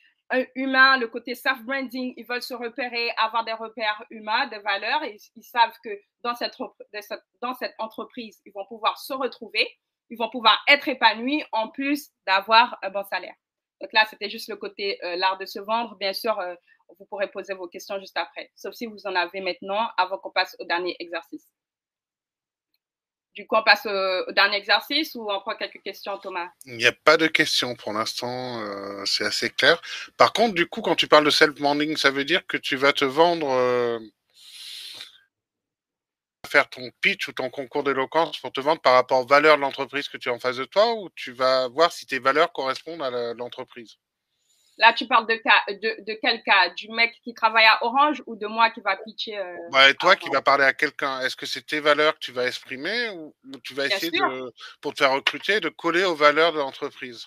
humain, le côté self-branding. Ils veulent se repérer, avoir des repères humains, des valeurs. Et ils savent que dans cette entreprise, ils vont pouvoir se retrouver, ils vont pouvoir être épanouis en plus d'avoir un bon salaire. Donc là, c'était juste le côté l'art de se vendre. Bien sûr, vous pourrez poser vos questions juste après, sauf si vous en avez maintenant avant qu'on passe au dernier exercice. Du coup, on passe au dernier exercice ou on prend quelques questions, Thomas? Il n'y a pas de questions pour l'instant, c'est assez clair. Par contre, du coup, quand tu parles de self-branding, ça veut dire que tu vas te vendre, faire ton pitch ou ton concours d'éloquence pour te vendre par rapport aux valeurs de l'entreprise que tu as en face de toi, ou tu vas voir si tes valeurs correspondent à l'entreprise? Là, tu parles de quel cas? Du mec qui travaille à Orange ou de moi qui va pitcher et toi qui vas parler à quelqu'un, est-ce que c'est tes valeurs que tu vas exprimer ou tu vas essayer pour te faire recruter, de coller aux valeurs de l'entreprise?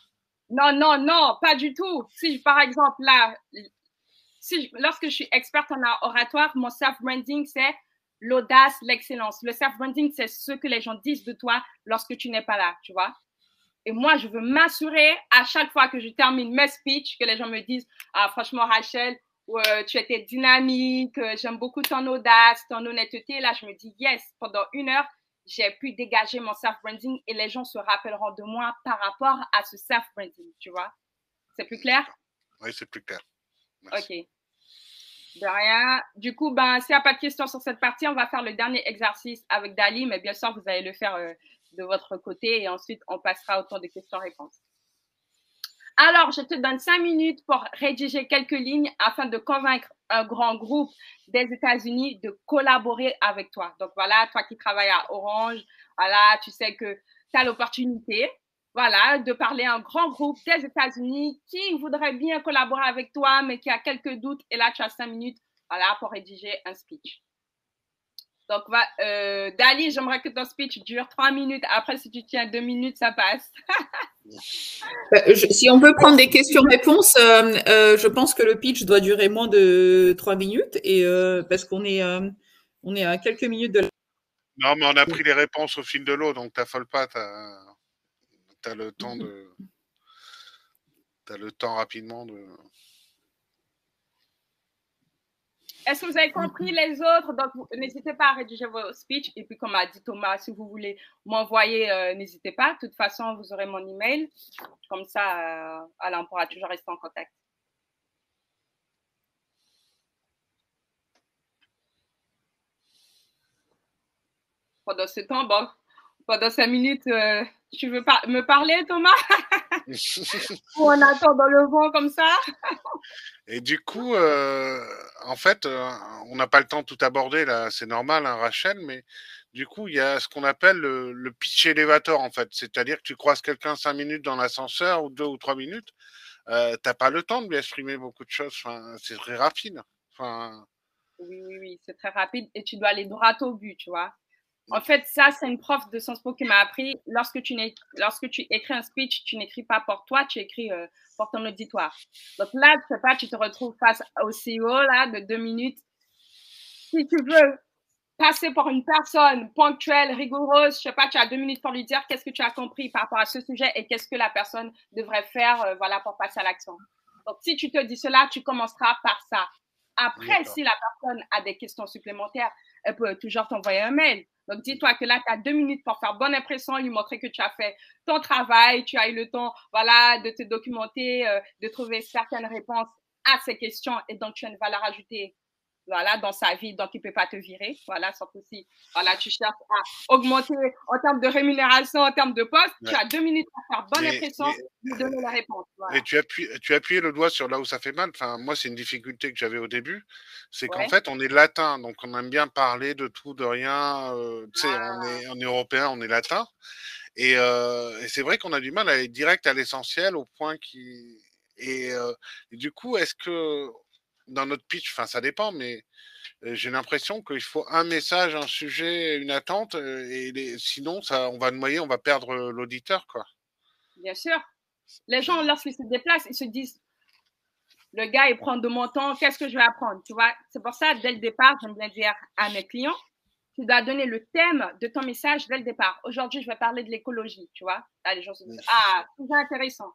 Non, non, non, pas du tout. Si, par exemple, là, lorsque je suis experte en oratoire, mon self-branding, c'est l'audace, l'excellence. Le self-branding, c'est ce que les gens disent de toi lorsque tu n'es pas là, tu vois? Et moi, je veux m'assurer à chaque fois que je termine mes speeches que les gens me disent « Ah, franchement, Rachel, tu étais dynamique, j'aime beaucoup ton audace, ton honnêteté. » Là, je me dis « Yes, pendant 1 heure, j'ai pu dégager mon self-branding et les gens se rappelleront de moi par rapport à ce self-branding. » Tu vois? C'est plus clair? Oui, c'est plus clair. Merci. OK. De rien. Du coup, ben, s'il n'y a pas de questions sur cette partie, on va faire le dernier exercice avec Dali, mais bien sûr, vous allez le faire de votre côté et ensuite, on passera au tour des questions-réponses. Alors, je te donne 5 minutes pour rédiger quelques lignes afin de convaincre un grand groupe des États-Unis de collaborer avec toi. Donc, voilà, toi qui travailles à Orange, voilà, tu sais que tu as l'opportunité, voilà, de parler à un grand groupe des États-Unis qui voudrait bien collaborer avec toi, mais qui a quelques doutes. Et là, tu as 5 minutes, voilà, pour rédiger un speech. Donc, Dali, j'aimerais que ton speech dure 3 minutes. Après, si tu tiens 2 minutes, ça passe. Si on peut prendre des questions-réponses, je pense que le pitch doit durer moins de 3 minutes et parce qu'on est à quelques minutes de la... Non, mais on a pris les réponses au fil de l'eau, donc t'affole pas, t'as le temps t'as le temps rapidement de... Est-ce que vous avez compris les autres? Donc, n'hésitez pas à rédiger vos speeches. Et puis, comme a dit Thomas, si vous voulez m'envoyer, n'hésitez pas. De toute façon, vous aurez mon email. Comme ça, on pourra toujours rester en contact. Pendant ce temps, bon, pendant 5 minutes, tu veux pas me parler, Thomas? Ou on attend dans le vent comme ça? Et du coup, en fait, on n'a pas le temps de tout aborder là, c'est normal, hein, Rachel, mais du coup, il y a ce qu'on appelle le pitch elevator, en fait. C'est-à-dire que tu croises quelqu'un 5 minutes dans l'ascenseur ou 2 ou 3 minutes, t'as pas le temps de lui exprimer beaucoup de choses. Enfin, c'est très rapide. Enfin... Oui, c'est très rapide et tu dois aller droit au but, tu vois. En fait, ça, c'est une prof de Sciences Po qui m'a appris. Lorsque tu écris un speech, tu n'écris pas pour toi, tu écris pour ton auditoire. Donc là, tu sais pas, tu te retrouves face au CEO là, de 2 minutes. Si tu veux passer pour une personne ponctuelle, rigoureuse, je sais pas, tu as 2 minutes pour lui dire qu'est-ce que tu as compris par rapport à ce sujet et qu'est-ce que la personne devrait faire voilà, pour passer à l'action. Donc, si tu te dis cela, tu commenceras par ça. Après, si la personne a des questions supplémentaires, elle peut toujours t'envoyer un mail. Donc, dis-toi que là, tu as 2 minutes pour faire bonne impression, lui montrer que tu as fait ton travail, tu as eu le temps, voilà, de te documenter, de trouver certaines réponses à ces questions et donc tu as une valeur ajoutée voilà, dans sa vie, donc il ne peut pas te virer. Voilà, sauf aussi, voilà, tu cherches à augmenter en termes de rémunération, en termes de poste. Ouais. Tu as 2 minutes pour faire bonne impression et donner la réponse. Voilà. Et tu as appuyé le doigt sur là où ça fait mal. Enfin, moi, c'est une difficulté que j'avais au début. C'est qu'en fait, on est latin, donc on aime bien parler de tout, de rien. Tu sais, on est européen, on est latin. Et c'est vrai qu'on a du mal à aller direct à l'essentiel, au point qui. Et du coup, est-ce que dans notre pitch, enfin, ça dépend, mais j'ai l'impression qu'il faut un message, un sujet, une attente, sinon, on va noyer, on va perdre l'auditeur, quoi. Bien sûr. Les gens, lorsqu'ils se déplacent, ils se disent, le gars, il prend de mon temps, qu'est-ce que je vais apprendre, tu vois? C'est pour ça, dès le départ, j'aime bien dire à mes clients, tu dois donner le thème de ton message dès le départ. Aujourd'hui, je vais parler de l'écologie, tu vois? Là, les gens se disent, c'est intéressant.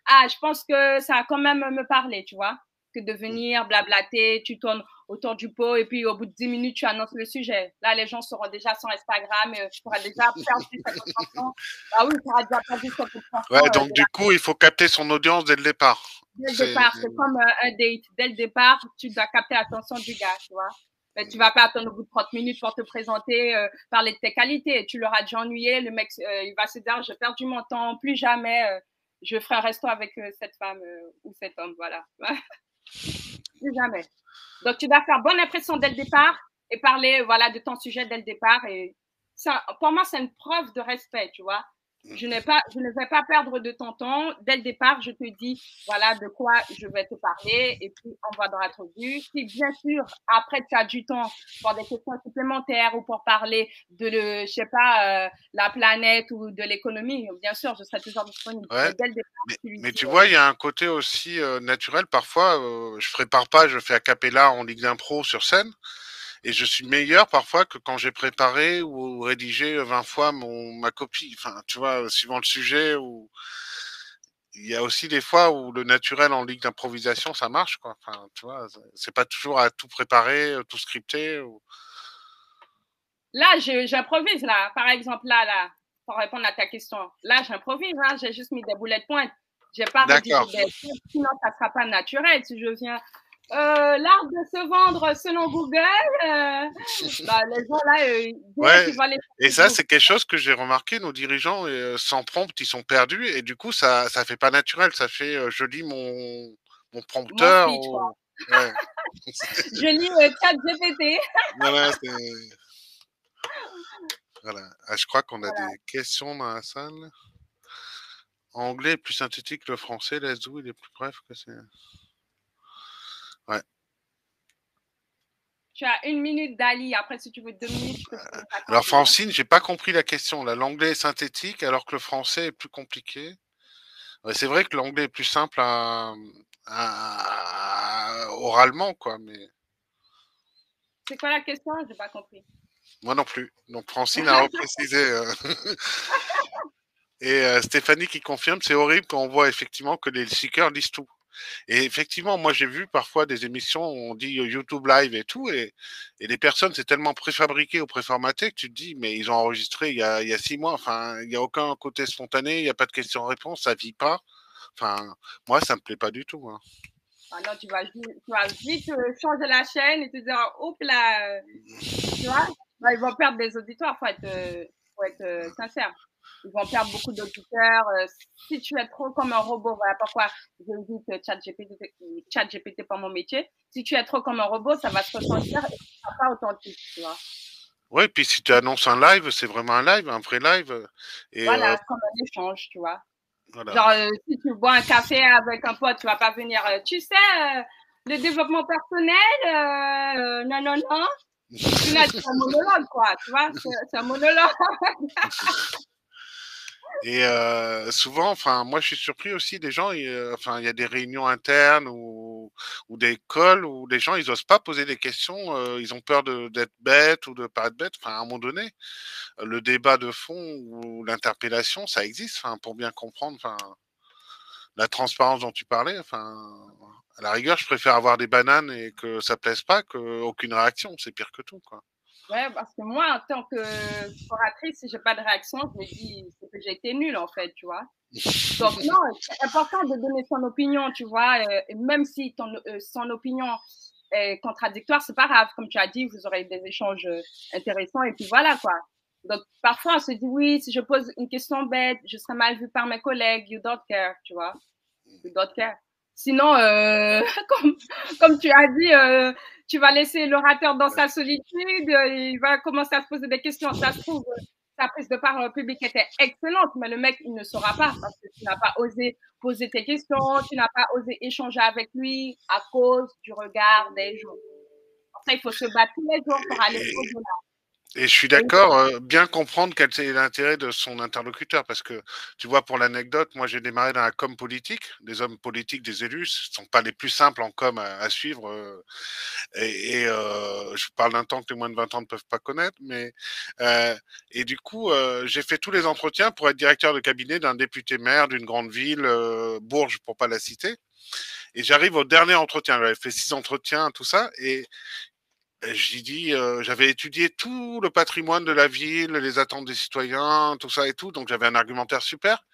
Je pense que ça va quand même me parler, tu vois? Que de venir blablater, tu tournes autour du pot et puis au bout de 10 minutes, tu annonces le sujet. Là, les gens seront déjà sur Instagram et tu pourras déjà perdre 50%. Ah oui, tu auras déjà perdu 50%. Ouais, donc du coup, il faut capter son audience dès le départ. Dès le départ, c'est comme un date. Dès le départ, tu dois capter l'attention du gars, tu vois. Mais tu vas pas attendre au bout de 30 minutes pour te présenter, parler de tes qualités. Tu l'auras déjà ennuyé, le mec, il va se dire, j'ai perdu mon temps, plus jamais, je ferai un resto avec cette femme ou cet homme, voilà. Plus jamais. Donc, tu dois faire bonne impression dès le départ et parler, voilà, de ton sujet dès le départ. Et ça, pour moi, c'est une preuve de respect, tu vois. Je ne vais pas perdre de ton temps. Dès le départ, je te dis, voilà, de quoi je vais te parler et puis on va dans l'entrevue. Si bien sûr, après, tu as du temps pour des questions supplémentaires ou pour parler de, je sais pas, la planète ou de l'économie, bien sûr, je serai toujours disponible. Ouais. Mais dès le départ, mais tu vois, il y a un côté aussi naturel. Parfois, je prépare pas, je fais a cappella en ligue d'impro sur scène. Et je suis meilleur parfois que quand j'ai préparé ou rédigé 20 fois ma copie. Enfin, tu vois, suivant le sujet. Ou il y a aussi des fois où le naturel en ligue d'improvisation, ça marche, quoi. Enfin, tu vois, c'est pas toujours à tout préparer, tout scripter. Ou... Là, j'improvise, là. Par exemple, là, pour répondre à ta question. Là, j'improvise, hein. J'ai juste mis des boulets de pointe. J'ai pas rédigé des trucs, sinon ça sera pas naturel. Si je viens, l'art de se vendre selon Google, les gens là, ils vont aller. Et ça, c'est quelque chose que j'ai remarqué. Nos dirigeants, sans prompt, ils sont perdus. Et du coup, ça fait pas naturel. Ça fait, je lis mon prompteur. Mon speech, ouais. Je lis ChatGPT. Voilà, voilà. Je crois qu'on a des questions dans la salle. Anglais est plus synthétique que le français. L'azou, il est plus bref que c'est. Ouais. Tu as 1 minute, Dali. Après, si tu veux 2 minutes, je peux. Alors, Francine, j'ai pas compris la question. Là, l'anglais est synthétique alors que le français est plus compliqué. Ouais, c'est vrai que l'anglais est plus simple oralement, quoi. Mais c'est quoi la question? J'ai pas compris. Moi non plus. Donc, Francine a reprécisé. Et Stéphanie qui confirme, c'est horrible quand on voit effectivement que les seekers lisent tout. Et effectivement, moi j'ai vu parfois des émissions où on dit YouTube Live et tout, et les personnes, c'est tellement préfabriqué ou préformaté que tu te dis, mais ils ont enregistré il y a 6 mois, enfin, il n'y a aucun côté spontané, il n'y a pas de question-réponse, ça vit pas. Enfin, moi, ça me plaît pas du tout. Hein. Ah non, tu vas vite changer la chaîne et te dire, hop là, tu vois, ils vont perdre des auditoires, faut être sincère. Ils vont perdre beaucoup d'auditeurs. Si tu es trop comme un robot, voilà pourquoi j'invite ChatGPT pour mon métier. Si tu es trop comme un robot, ça va se ressentir et ce sera pas authentique, tu vois. Oui, puis si tu annonces un live, c'est vraiment un live, un vrai live. Et voilà, comme un échange, tu vois. Voilà. Genre, si tu bois un café avec un pote, tu vas pas venir, tu sais, le développement personnel, non. C'est un monologue, quoi, tu vois, c'est un monologue. Et souvent, enfin, moi, je suis surpris aussi des gens. Enfin, il y a des réunions internes ou des calls où les gens, ils osent pas poser des questions. Ils ont peur d'être bêtes ou de paraître bêtes. Enfin, à un moment donné, le débat de fond ou l'interpellation, ça existe. Enfin, pour bien comprendre. Enfin, la transparence dont tu parlais. Enfin, à la rigueur, je préfère avoir des bananes et que ça plaise pas qu'aucune réaction. C'est pire que tout, quoi. Ouais, parce que moi, en tant que oratrice, si j'ai pas de réaction, je me dis c'est que j'ai été nulle, en fait, tu vois. Donc, non, c'est important de donner son opinion, tu vois, et même si son opinion est contradictoire, c'est pas grave. Comme tu as dit, vous aurez des échanges intéressants et puis voilà quoi. Donc parfois on se dit oui, si je pose une question bête, je serai mal vue par mes collègues. You don't care, tu vois. You don't care. Sinon, comme tu as dit, tu vas laisser l'orateur dans sa solitude, il va commencer à se poser des questions. Ça se trouve, ta prise de parole publique était excellente, mais le mec, il ne saura pas parce que tu n'as pas osé poser tes questions, tu n'as pas osé échanger avec lui à cause du regard des gens. Pour ça, il faut se battre tous les jours pour aller au-delà. Et je suis d'accord, bien comprendre quel est l'intérêt de son interlocuteur, parce que, tu vois, pour l'anecdote, moi j'ai démarré dans la com politique, des hommes politiques, des élus, ce sont pas les plus simples en com à suivre, je parle d'un temps que les moins de 20 ans ne peuvent pas connaître, mais et du coup, j'ai fait tous les entretiens pour être directeur de cabinet d'un député maire d'une grande ville, Bourges pour pas la citer, et j'arrive au dernier entretien, j'avais fait 6 entretiens, tout ça, et j'ai dit, j'avais étudié tout le patrimoine de la ville, les attentes des citoyens, tout ça et tout, donc j'avais un argumentaire super.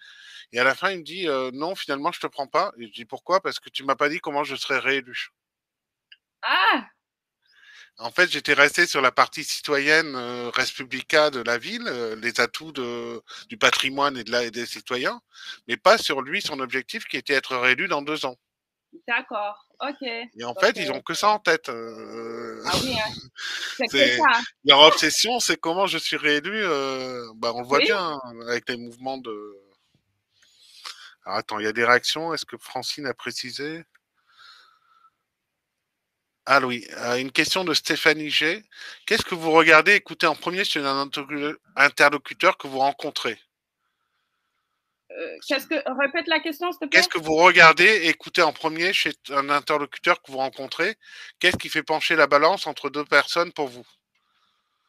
Et à la fin, il me dit, non, finalement, je te prends pas. Et je dis, pourquoi? Parce que tu m'as pas dit comment je serais réélu. Ah! En fait, j'étais resté sur la partie citoyenne, res publica de la ville, les atouts du patrimoine et des citoyens, mais pas sur lui, son objectif qui était être réélu dans 2 ans. D'accord, ok. Et en fait, ils ont que ça en tête. Ah oui, hein. C'est que ça. Leur obsession, c'est comment je suis réélu. On le voit Oui. bien hein, avec les mouvements de. Alors, attends, il y a des réactions. Est-ce que Francine a précisé? Ah oui, une question de Stéphanie G. Qu'est-ce que vous regardez, écoutez en premier chez un interlocuteur que vous rencontrez? Répète la question, s'il te plaît. Qu'est-ce que vous regardez, écoutez en premier chez un interlocuteur que vous rencontrez? Qu'est-ce qui fait pencher la balance entre 2 personnes pour vous?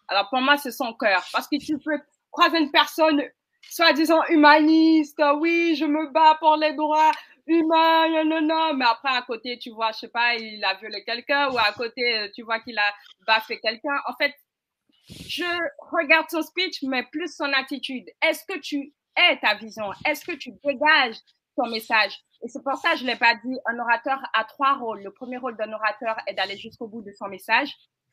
Alors pour moi, c'est son cœur. Parce que tu peux croiser une personne soi-disant humaniste, oui, je me bats pour les droits humains, non, mais après à côté, tu vois, je sais pas, il a violé quelqu'un, ou à côté, tu vois qu'il a baffé quelqu'un. En fait, je regarde son speech, mais plus son attitude. Est-ce que tu es ta vision? Est-ce que tu dégages ton message? Et c'est pour ça que je ne l'ai pas dit, un orateur a 3 rôles. Le premier rôle d'un orateur est d'aller jusqu'au bout de son message.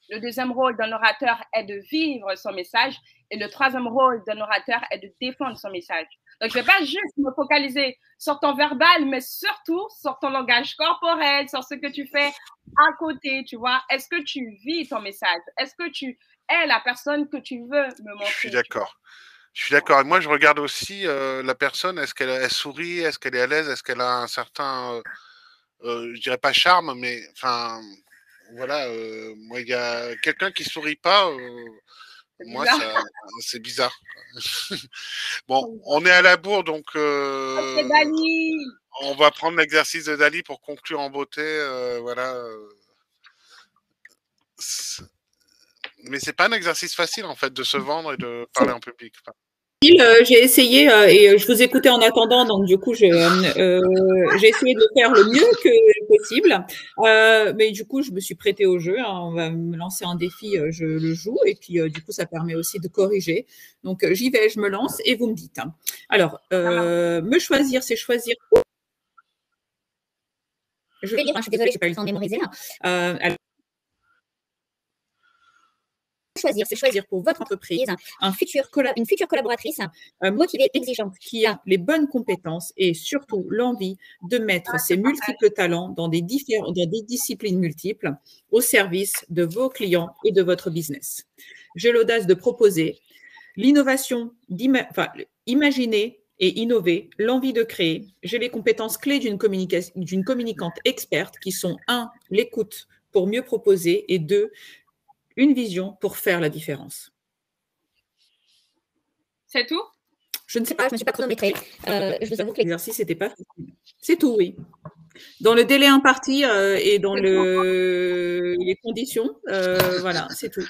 Le deuxième rôle d'un orateur est de vivre son message. Et le troisième rôle d'un orateur est de défendre son message. Donc, je ne vais pas juste me focaliser sur ton verbal, mais surtout sur ton langage corporel, sur ce que tu fais à côté, tu vois. Est-ce que tu vis ton message? Est-ce que tu es la personne que tu veux me montrer? Je suis d'accord. Je suis d'accord. Et moi, je regarde aussi la personne. Est-ce qu'elle sourit? Est-ce qu'elle est à l'aise? Est-ce qu'elle a un certain, je dirais pas charme, mais enfin, voilà. Moi, il y a quelqu'un qui sourit pas. Moi, c'est bizarre. Bon, on est à la bourre, donc c'est Dali. On va prendre l'exercice de Dali pour conclure en beauté. Voilà. Mais c'est pas un exercice facile en fait de se vendre et de parler en public. Enfin, j'ai essayé et je vous écoutais en attendant, donc du coup, j'ai essayé de faire le mieux que possible. Mais du coup, je me suis prêtée au jeu. Hein, on va me lancer un défi, je le joue et puis du coup, ça permet aussi de corriger. Donc j'y vais, je me lance et vous me dites. Alors, me choisir, c'est choisir. Je vais lire, je suis désolée, j'ai pas eu le temps de mémoriser là. Alors, choisir, c'est choisir pour votre entreprise une future collaboratrice motivée, exigeante, qui a les bonnes compétences et surtout l'envie de mettre ses multiples talents dans des disciplines multiples au service de vos clients et de votre business. J'ai l'audace de proposer l'innovation, imaginer et innover, l'envie de créer. J'ai les compétences clés d'une communicante experte qui sont 1, l'écoute pour mieux proposer et 2, une vision pour faire la différence. C'est tout? Je ne sais pas, je ne me suis pas chronométrée. Je vous avoue que l'exercice n'était pas facile. C'est tout, oui. Dans le délai imparti et dans les conditions, voilà, c'est tout.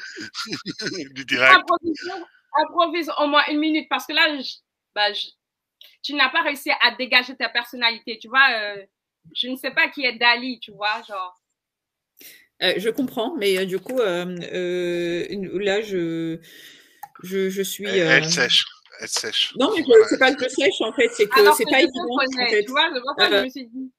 Du direct. Improvise au moins 1 minute parce que là, tu n'as pas réussi à dégager ta personnalité, tu vois. Je ne sais pas qui est Dali, tu vois, genre. Je comprends, mais du coup, là, je suis. Elle sèche. Elle sèche. Non, mais c'est pas que je sèche, en fait, c'est que c'est pas évident. En fait. Tu vois, c'est pour ça que je me suis dit.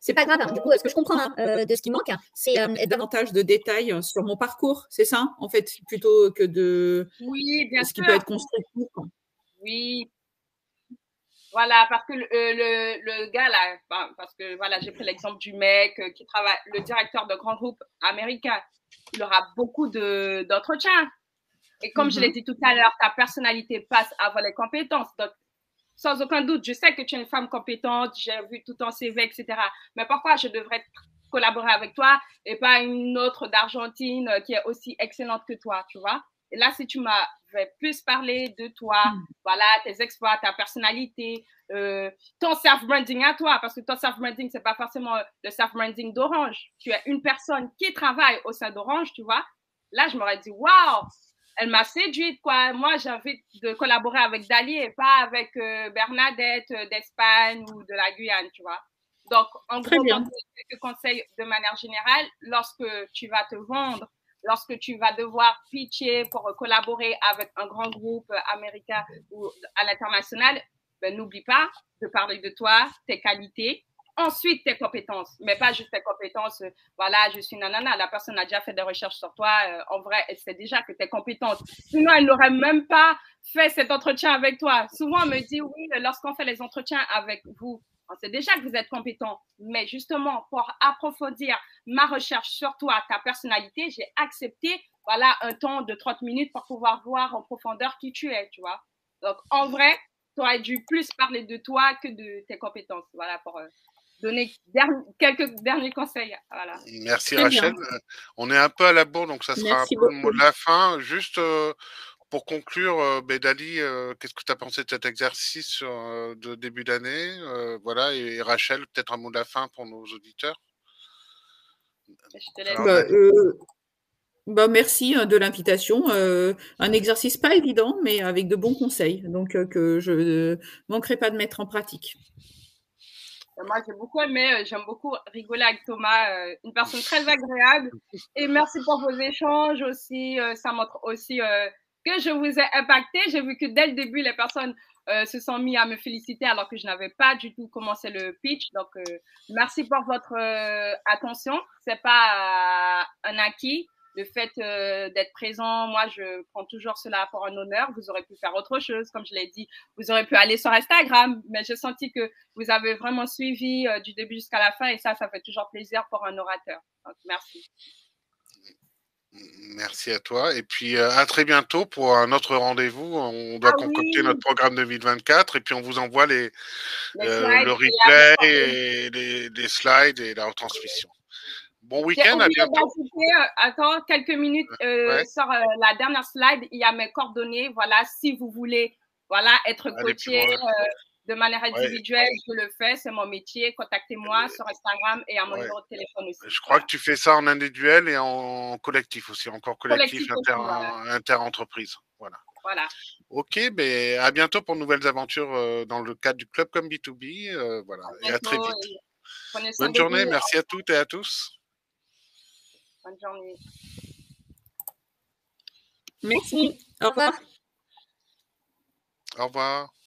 C'est pas grave. Du coup, ce que je comprends de ce qui manque, c'est davantage de détails sur mon parcours, c'est ça, en fait, plutôt que de bien ce qui peut être constructif. Oui. Voilà, parce que le gars là, parce que voilà, j'ai pris l'exemple du mec qui travaille, le directeur de grand groupe américain, il aura beaucoup d'entretiens. Et comme je l'ai dit tout à l'heure, ta personnalité passe avant les compétences. Donc, sans aucun doute, je sais que tu es une femme compétente, j'ai vu tout ton CV, etc. Mais pourquoi je devrais collaborer avec toi et pas une autre d'Argentine qui est aussi excellente que toi, tu vois? Et là, si tu m'avais plus parlé de toi, voilà, tes exploits, ta personnalité, ton self-branding à toi, parce que ton self-branding, c'est pas forcément le self-branding d'Orange. Tu es une personne qui travaille au sein d'Orange, tu vois? Là, je m'aurais dit, waouh, elle m'a séduite, quoi. Moi, j'ai envie de collaborer avec Dali et pas avec Bernadette d'Espagne ou de la Guyane, tu vois. Donc, en gros, quelques conseils de manière générale, lorsque tu vas te vendre, lorsque tu vas devoir pitcher pour collaborer avec un grand groupe américain ou à l'international, ben, n'oublie pas de parler de toi, tes qualités, ensuite tes compétences, mais pas juste tes compétences. Voilà, je suis nanana. La personne a déjà fait des recherches sur toi. En vrai, elle sait déjà que tu es compétente. Sinon, elle n'aurait même pas fait cet entretien avec toi. Souvent, on me dit, oui, lorsqu'on fait les entretiens avec vous, on sait déjà que vous êtes compétent. Mais justement, pour approfondir ma recherche sur toi, ta personnalité, j'ai accepté, voilà, un temps de 30 minutes pour pouvoir voir en profondeur qui tu es, tu vois. Donc, en vrai, tu aurais dû plus parler de toi que de tes compétences. Voilà, pour donner quelques derniers conseils. Voilà. Merci Rachel. On est un peu à la bourre, donc ça sera un peu le mot de la fin. Juste pour conclure, Dali, qu'est-ce que tu as pensé de cet exercice de début d'année voilà, et Rachel, peut-être un mot de la fin pour nos auditeurs. Je te laisse. Merci de l'invitation. Un exercice pas évident, mais avec de bons conseils, donc que je ne manquerai pas de mettre en pratique. Moi, j'ai beaucoup aimé, j'aime beaucoup rigoler avec Thomas, une personne très agréable. Et merci pour vos échanges aussi. Ça montre aussi que je vous ai impacté. J'ai vu que dès le début, les personnes se sont mis à me féliciter alors que je n'avais pas du tout commencé le pitch. Donc, merci pour votre attention. C'est pas un acquis. Le fait d'être présent, moi, je prends toujours cela pour un honneur. Vous aurez pu faire autre chose, comme je l'ai dit. Vous aurez pu aller sur Instagram, mais j'ai senti que vous avez vraiment suivi du début jusqu'à la fin et ça fait toujours plaisir pour un orateur. Donc, merci. Merci à toi. Et puis, à très bientôt pour un autre rendez-vous. On doit concocter notre programme 2024 et puis on vous envoie le replay et les slides et la retransmission. Bon week-end, à bientôt. Attends, quelques minutes sur la dernière slide, il y a mes coordonnées. Voilà, si vous voulez être coaché de manière individuelle, je le fais, c'est mon métier. Contactez-moi sur Instagram et à mon numéro de téléphone aussi. Je crois que tu fais ça en individuel et en collectif aussi, encore collectif inter-entreprise. Voilà. Ok, mais à bientôt pour de nouvelles aventures dans le cadre du Club comme B2B. Voilà, et à très vite. Bonne journée, merci à toutes et à tous. Bonne journée. Merci. Au revoir. Au revoir.